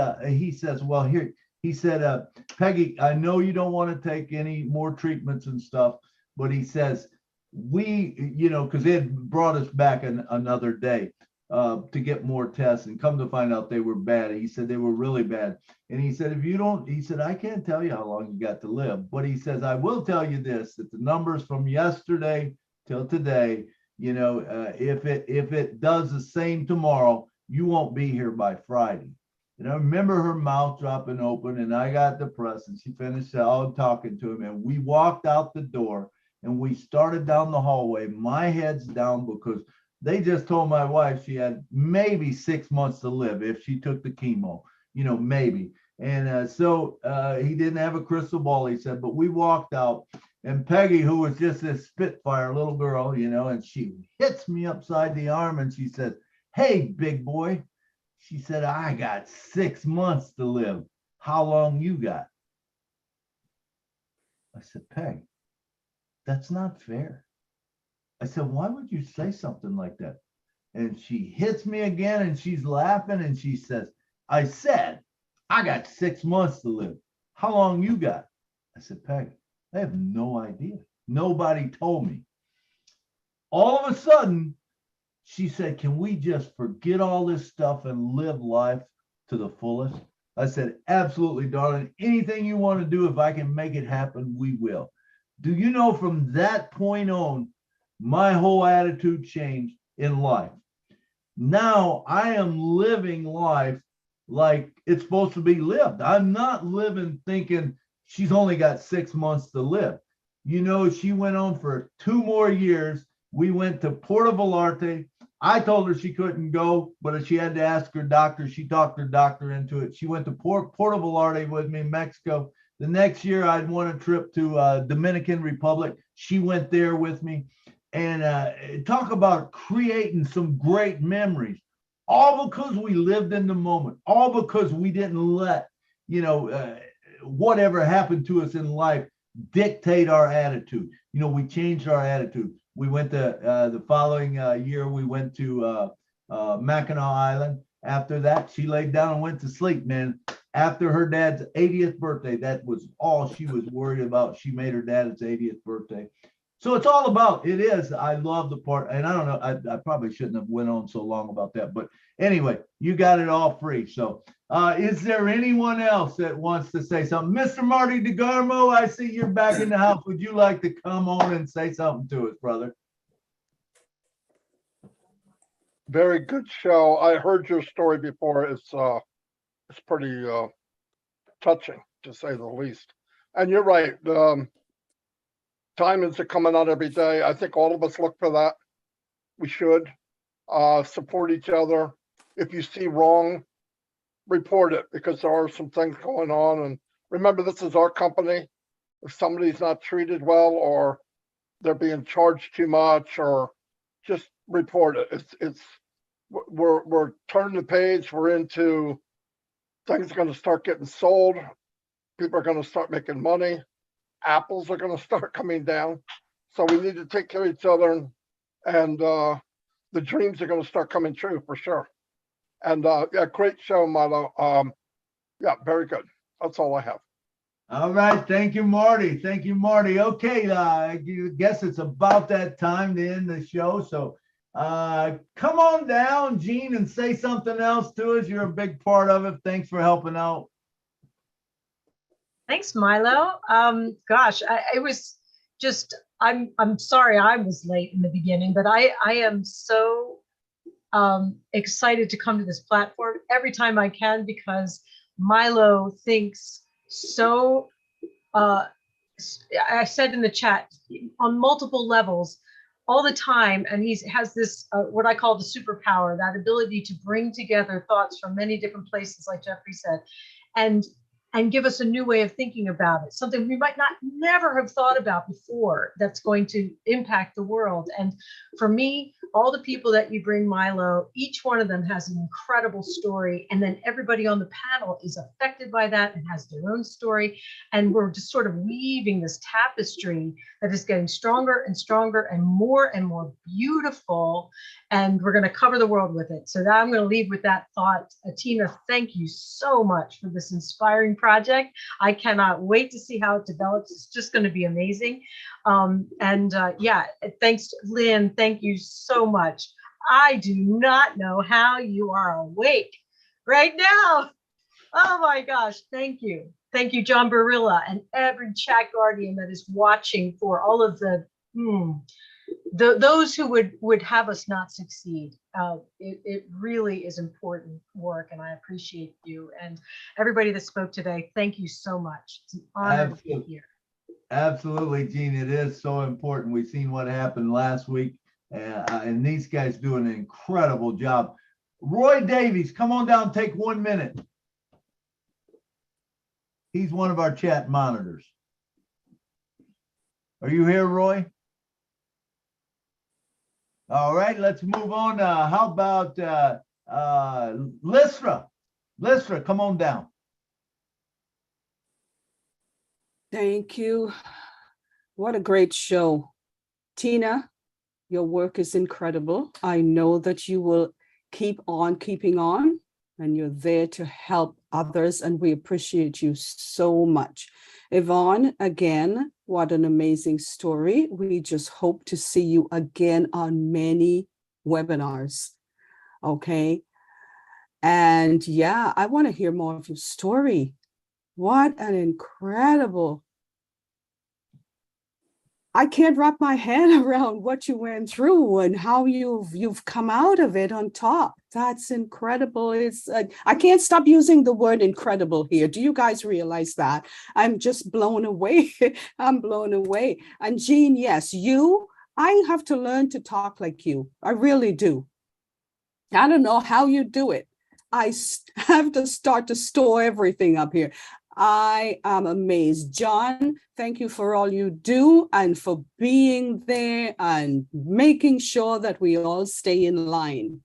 well, here, he said, Peggy, I know you don't want to take any more treatments and stuff, but he says, because they had brought us back another day to get more tests and come to find out they were bad. He said they were really bad. And he said, he said, I can't tell you how long you got to live, but he says, I will tell you this, that the numbers from yesterday till today, if it does the same tomorrow, you won't be here by Friday. And I remember her mouth dropping open and I got depressed and she finished out talking to him and we walked out the door and we started down the hallway. My head's down because they just told my wife she had maybe 6 months to live if she took the chemo, maybe. And so he didn't have a crystal ball, he said, but we walked out. And Peggy, who was just this spitfire little girl, and she hits me upside the arm and she said, hey, big boy. She said, I got 6 months to live. How long you got? I said, Peg, that's not fair. I said, why would you say something like that? And she hits me again and she's laughing and she says, I said, I got 6 months to live. How long you got? I said, Peg, I have no idea. Nobody told me. All of a sudden, she said, can we just forget all this stuff and live life to the fullest? I said, absolutely, darling. Anything you want to do, if I can make it happen, we will. Do you know from that point on, my whole attitude changed in life. Now I am living life like it's supposed to be lived. I'm not living thinking she's only got 6 months to live. She went on for 2 more years. We went to Puerto Vallarta. I told her she couldn't go, but she had to ask her doctor. She talked her doctor into it. She went to Puerto Vallarta with me in Mexico. The next year, I'd won a trip to Dominican Republic. She went there with me. And talk about creating some great memories, all because we lived in the moment, all because we didn't let, whatever happened to us in life dictate our attitude. We changed our attitude. We went to the following year, we went to Mackinac Island. After that, she laid down and went to sleep, man. After her dad's 80th birthday, that was all she was worried about. She made her dad his 80th birthday. So it's all about, it is, I love the part, and I don't know, I probably shouldn't have went on so long about that, but anyway, you got it all free. So is there anyone else that wants to say something? Mr. Marty DeGarmo, I see you're back in the house. Would you like to come on and say something to us, brother? Very good show. I heard your story before. It's pretty touching, to say the least. And you're right. Diamonds are coming out every day. I think all of us look for that. We should support each other. If you see wrong, report it, because there are some things going on. And remember, this is our company. if somebody's not treated well or they're being charged too much, or just report it. We're turning the page. We're into things are going to start getting sold. People are going to start making money. Apples are going to start coming down. So we need to take care of each other, and the dreams are going to start coming true for sure. And yeah, great show, Milo. Yeah, very good. That's all I have. All right. Thank you, Marty. Thank you, Marty. Okay. I guess it's about that time to end the show. So come on down, Gene, and say something else to us. You're a big part of it. Thanks for helping out. Thanks, Milo. Gosh, it was just, I'm sorry I was late in the beginning, but I am so excited to come to this platform every time I can, because Milo thinks so, I said in the chat, on multiple levels all the time, and he has this, what I call the superpower, that ability to bring together thoughts from many different places, like Jeffrey said, and give us a new way of thinking about it, something we might never have thought about before that's going to impact the world. And for me, all the people that you bring, Milo, each one of them has an incredible story. And then everybody on the panel is affected by that and has their own story. And we're just sort of weaving this tapestry that is getting stronger and stronger and more beautiful. And we're going to cover the world with it. So now I'm going to leave with that thought. Tina, thank you so much for this inspiring project. I cannot wait to see how it develops. It's just going to be amazing. Yeah, thanks, Lynn. Thank you so much. I do not know how you are awake right now. Oh my gosh. Thank you. Thank you, John Barilla, and every chat guardian that is watching, for all of those who would have us not succeed. It really is important work, and I appreciate you. And everybody that spoke today, thank you so much. It's an honor to be here. Absolutely, Gene. It is so important. We've seen what happened last week, and these guys do an incredible job. Roy Davies, come on down, take 1 minute. He's one of our chat monitors. Are you here, Roy? All right, let's move on. How about Lystra? Lystra, come on down. Thank you. What a great show. Tina, your work is incredible. I know that you will keep on keeping on, and you're there to help others, and we appreciate you so much. Yvonne, again, what an amazing story. We just hope to see you again on many webinars. Okay. And yeah, I want to hear more of your story. What an incredible. I can't wrap my head around what you went through and how you've come out of it on top. That's incredible. It's I can't stop using the word incredible here. Do you guys realize that? I'm just blown away. I'm blown away. And Jean, yes, I have to learn to talk like you. I really do. I don't know how you do it. I have to start to store everything up here. I am amazed. John, thank you for all you do and for being there and making sure that we all stay in line.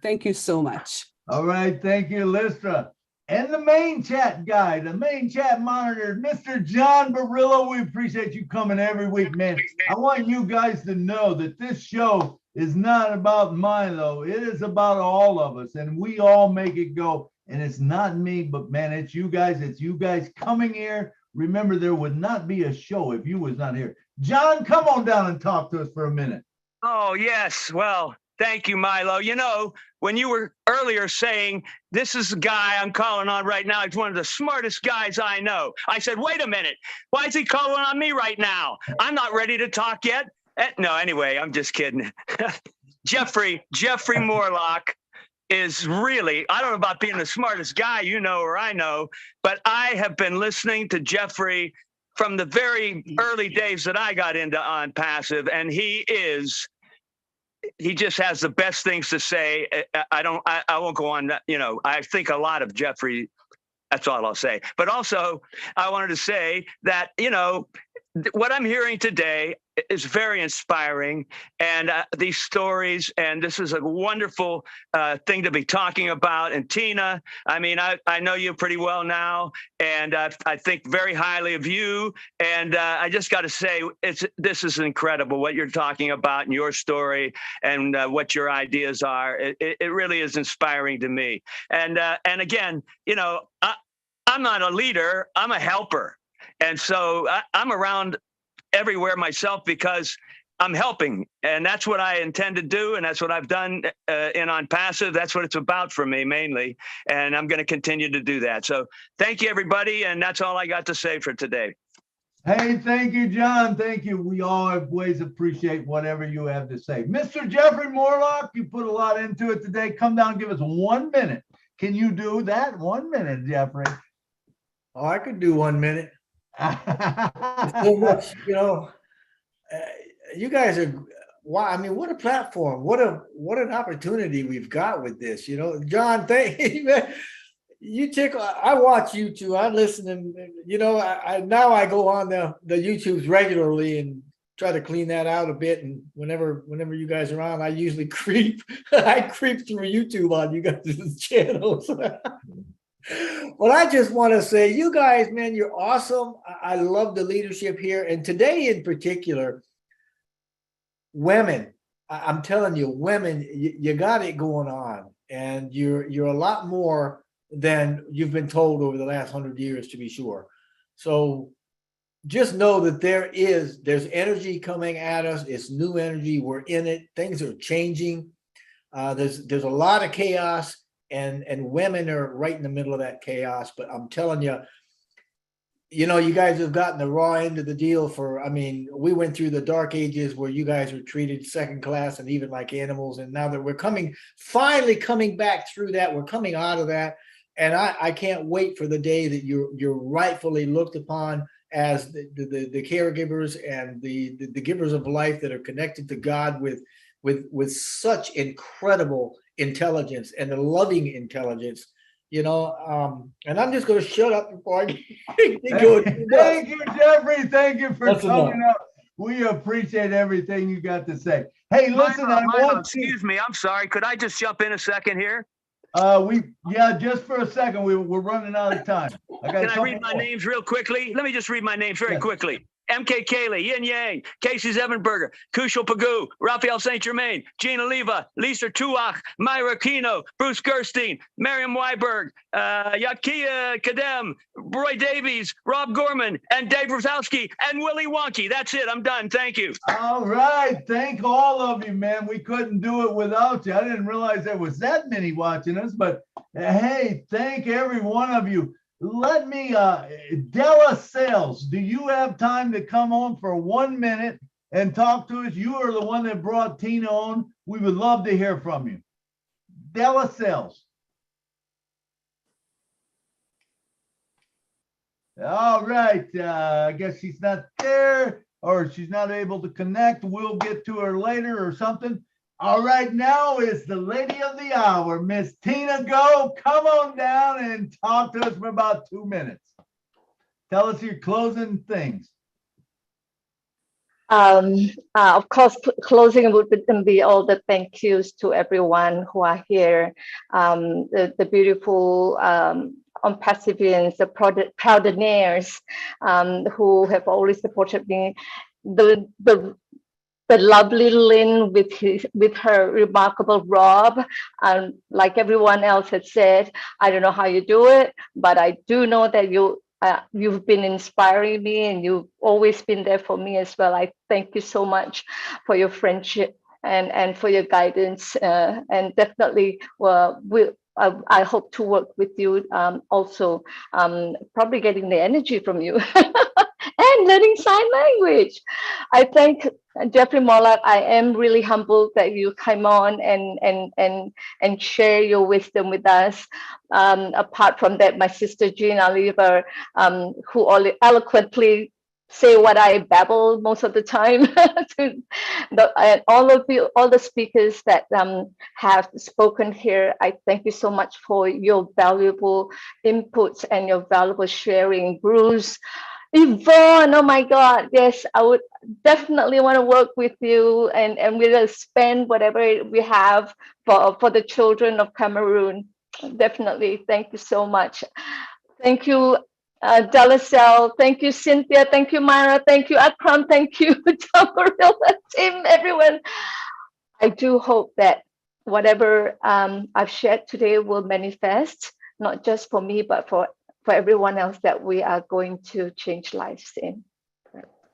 Thank you so much. All right. Thank you, Lystra. And the main chat guy, the main chat monitor, Mr. John Barillo. We appreciate you coming every week, man. I want you guys to know that this show is not about Milo. It is about all of us, and we all make it go. And it's not me, but man, it's you guys. It's you guys coming here. Remember, there would not be a show if you was not here. John, come on down and talk to us for a minute. Oh, yes. Well, thank you, Milo. You know, when you were earlier saying, this is the guy I'm calling on right now, he's one of the smartest guys I know. I said, wait a minute. Why is he calling on me right now? I'm not ready to talk yet. No, anyway, I'm just kidding. Jeffrey Morlock is really, I don't know about being the smartest guy you know or I know, but I have been listening to Jeffrey from the very early days that I got into On Passive, and he just has the best things to say. I won't go on that. You know, I think a lot of Jeffrey That's all I'll say. But also, I wanted to say that, you know, what I'm hearing today is very inspiring, and these stories, and this is a wonderful thing to be talking about. And Tina, I mean, I know you pretty well now, and I think very highly of you. And I just got to say, this is incredible what you're talking about and your story and what your ideas are. It really is inspiring to me. And again, you know, I'm not a leader, I'm a helper. And so I'm around everywhere myself because I'm helping. And that's what I intend to do. And that's what I've done in On Passive. That's what it's about for me mainly. And I'm going to continue to do that. So thank you, everybody. And that's all I got to say for today. Hey, thank you, John. Thank you. We always appreciate whatever you have to say. Mr. Jeffrey Morlock, you put a lot into it today. Come down and give us 1 minute. Can you do that? 1 minute, Jeffrey. Oh, I could do 1 minute. So much, you know, you guys are, wow, I mean, what a platform, what an opportunity we've got with this, you know. John, thank you, man. I watch YouTube, I listen, and you know, I now I go on the YouTubes regularly and try to clean that out a bit. And whenever you guys are on, I usually creep through YouTube on you guys' channels. But I just want to say, you guys, man, you're awesome. I love the leadership here. And today in particular, women, I'm telling you, women, you got it going on. And you're a lot more than you've been told over the last 100 years, to be sure. So just know that there's energy coming at us. It's new energy. We're in it. Things are changing. There's a lot of chaos. And women are right in the middle of that chaos. But I'm telling you, you know, you guys have gotten the raw end of the deal I mean, we went through the dark ages where you guys were treated second class and even like animals. And now that we're finally coming back through that, we're coming out of that. And I can't wait for the day that you're rightfully looked upon as the caregivers and the givers of life that are connected to God with such incredible intelligence and a loving intelligence, you know. And I'm just going to shut up before I go. Thank you, Jeffrey. Thank you for That's coming up. We appreciate everything you got to say. Hey, listen, excuse me. I'm sorry. Could I just jump in a second here? Just for a second. We're running out of time. Can I read my names real quickly? Let me just read my names very quickly. MK Kaylee, Yin Yang, Casey Zevenberger, Kushal Pagoo, Raphael St. Germain, Gina Leva, Lisa Tuach, Myra Kino, Bruce Gerstein, Miriam Weiberg, Yakia Kadem, Roy Davies, Rob Gorman, and Dave Rosowski, and Willie Wonky. That's it. I'm done. Thank you. All right. Thank all of you, man. We couldn't do it without you. I didn't realize there was that many watching us, but hey, thank every one of you. Let me, Della Sales, do you have time to come on for 1 minute and talk to us? You are the one that brought Tina on. We would love to hear from you. Della Sales. All right. I guess she's not there or she's not able to connect. We'll get to her later or something. All right, now is the lady of the hour, Miss Tina Goh. Come on down and talk to us for about 2 minutes. Tell us your closing things. Of course, closing would be all the thank yous to everyone who are here, the beautiful Pacifians, the Proudinaires who have always supported me, the lovely Lynn with her remarkable Rob. Like everyone else had said, I don't know how you do it, but I do know that you've been inspiring me and you've always been there for me as well. I thank you so much for your friendship and for your guidance. And definitely, I hope to work with you also, probably getting the energy from you. And learning sign language. I thank Jeffrey Morlock. I am really humbled that you came on and share your wisdom with us. Apart from that, my sister Gina Lever, who eloquently say what I babble most of the time. And all the speakers that have spoken here, I thank you so much for your valuable inputs and your valuable sharing. Bruce, Yvonne, oh my God, yes, I would definitely want to work with you, and we'll spend whatever we have for the children of Cameroon. Definitely, thank you so much. Thank you, Delasel. Thank you, Cynthia. Thank you, Myra. Thank you, Akram. Thank you, Tamarilla, Tim, everyone. I do hope that whatever I've shared today will manifest, not just for me, but for everyone else that we are going to change lives in.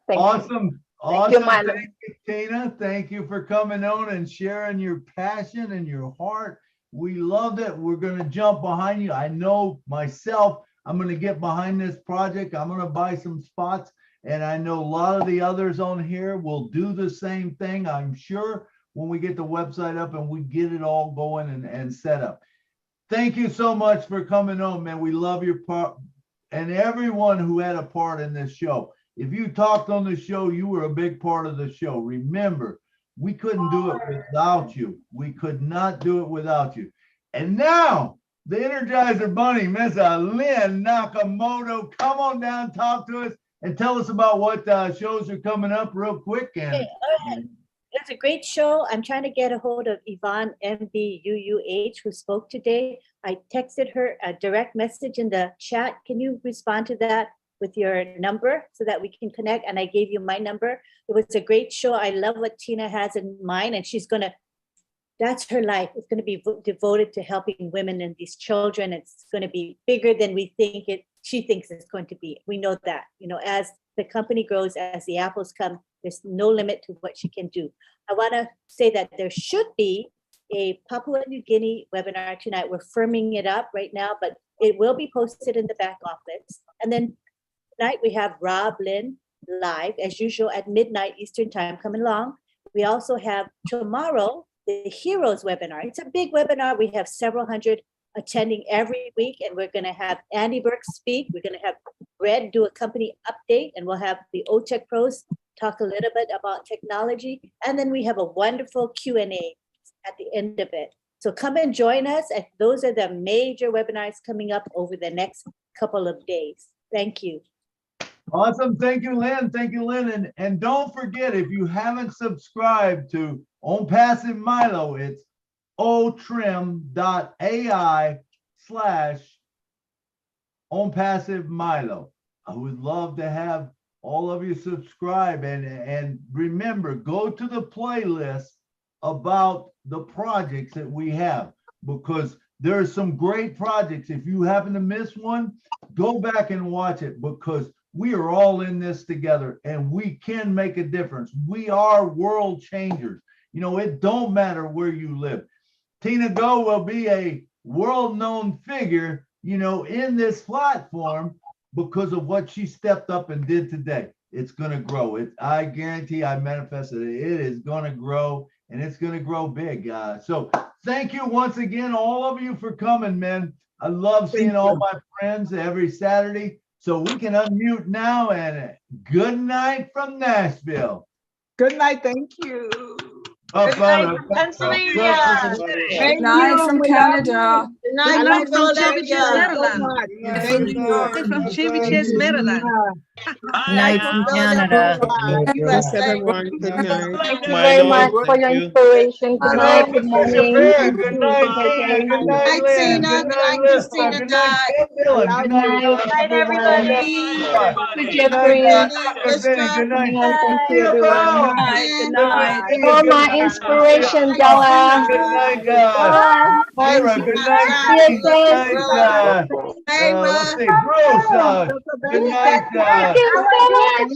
Thank you. Awesome. Thank you, Awesome. Milo. Thank you, Tina. Thank you for coming on and sharing your passion and your heart. We loved it. We're going to jump behind you. I know myself, I'm going to get behind this project. I'm going to buy some spots. And I know a lot of the others on here will do the same thing, I'm sure, when we get the website up and we get it all going and set up. Thank you so much for coming on, man. We love your part and everyone who had a part in this show. If you talked on the show, you were a big part of the show. Remember, we couldn't do it without you. We could not do it without you. And now, the Energizer Bunny, Miss Lynn Nakamoto, come on down, talk to us, and tell us about what shows are coming up real quick. And Okay, all right. It's a great show. I'm trying to get a hold of Yvonne MBUUH, who spoke today. I texted her a direct message in the chat. Can you respond to that with your number so that we can connect? And I gave you my number. It was a great show. I love what Tina has in mind, and she's gonna, that's her life. It's gonna be devoted to helping women and these children. It's gonna be bigger than we think it, she thinks it's going to be. We know that, you know, as the company grows, as the apples come, there's no limit to what she can do. I want to say that there should be a Papua New Guinea webinar tonight. We're firming it up right now, but it will be posted in the back office. And then tonight we have Rob Lynn live as usual at midnight Eastern time coming along. We also have tomorrow the Heroes webinar. It's a big webinar. We have several hundred attending every week, and we're going to have Andy Burke speak. We're going to have Red do a company update, and we'll have the OTech pros talk a little bit about technology. And then we have a wonderful Q&A at the end of it. So come and join us. And those are the major webinars coming up over the next couple of days. Thank you. awesome. Thank you, Lynn. Thank you, Lynn. And don't forget, if you haven't subscribed to On Passive Milo, it's otrim.ai/onpassivemilo. I would love to have all of you subscribe, and remember, go to the playlist about the projects that we have, because there are some great projects. If you happen to miss one, go back and watch it, because we are all in this together and we can make a difference. We are world changers. You know, it don't matter where you live. Tina Goh will be a world-known figure, you know, in this platform because of what she stepped up and did today. It's going to grow. I guarantee, I manifested it. It is going to grow, and it's going to grow big. So thank you once again, all of you, for coming, man. I love seeing all my friends every Saturday. So we can unmute now, and good night from Nashville. Good night. Thank you. Good night from Pennsylvania. Good night from Canada. Good Good night night from from Chevy Chase, Philadelphia. Maryland. Thank you. From Chevy Chase, Maryland. Night from Canada. USA. everyone. Good night. Thank you very much for your inspiration. Good night. Good morning. Good night, Tina. Good Good night, night, Lynn. Tina. Good Good night, night, Lisa. Christina. Good night, Ken Dillon. Good night, Good night, everybody. Good Good Jeffrey. night, Dr. Benny. Good night, Thank you, Tia everyone. Brown. Good night. For my inspiration, Della. Good night, Bye. Myra. Good night, Yes, Steve. Good night, let's see, Bruce. Good night, Thank you so much.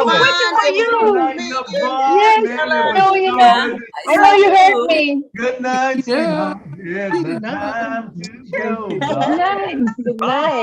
Muhammad. For you. Good night, Nabhan. Yes, Man, I it know was you so know. good. I know you heard me. Good night, Yeah. sweetheart. It's the time to go. Good night. Good night.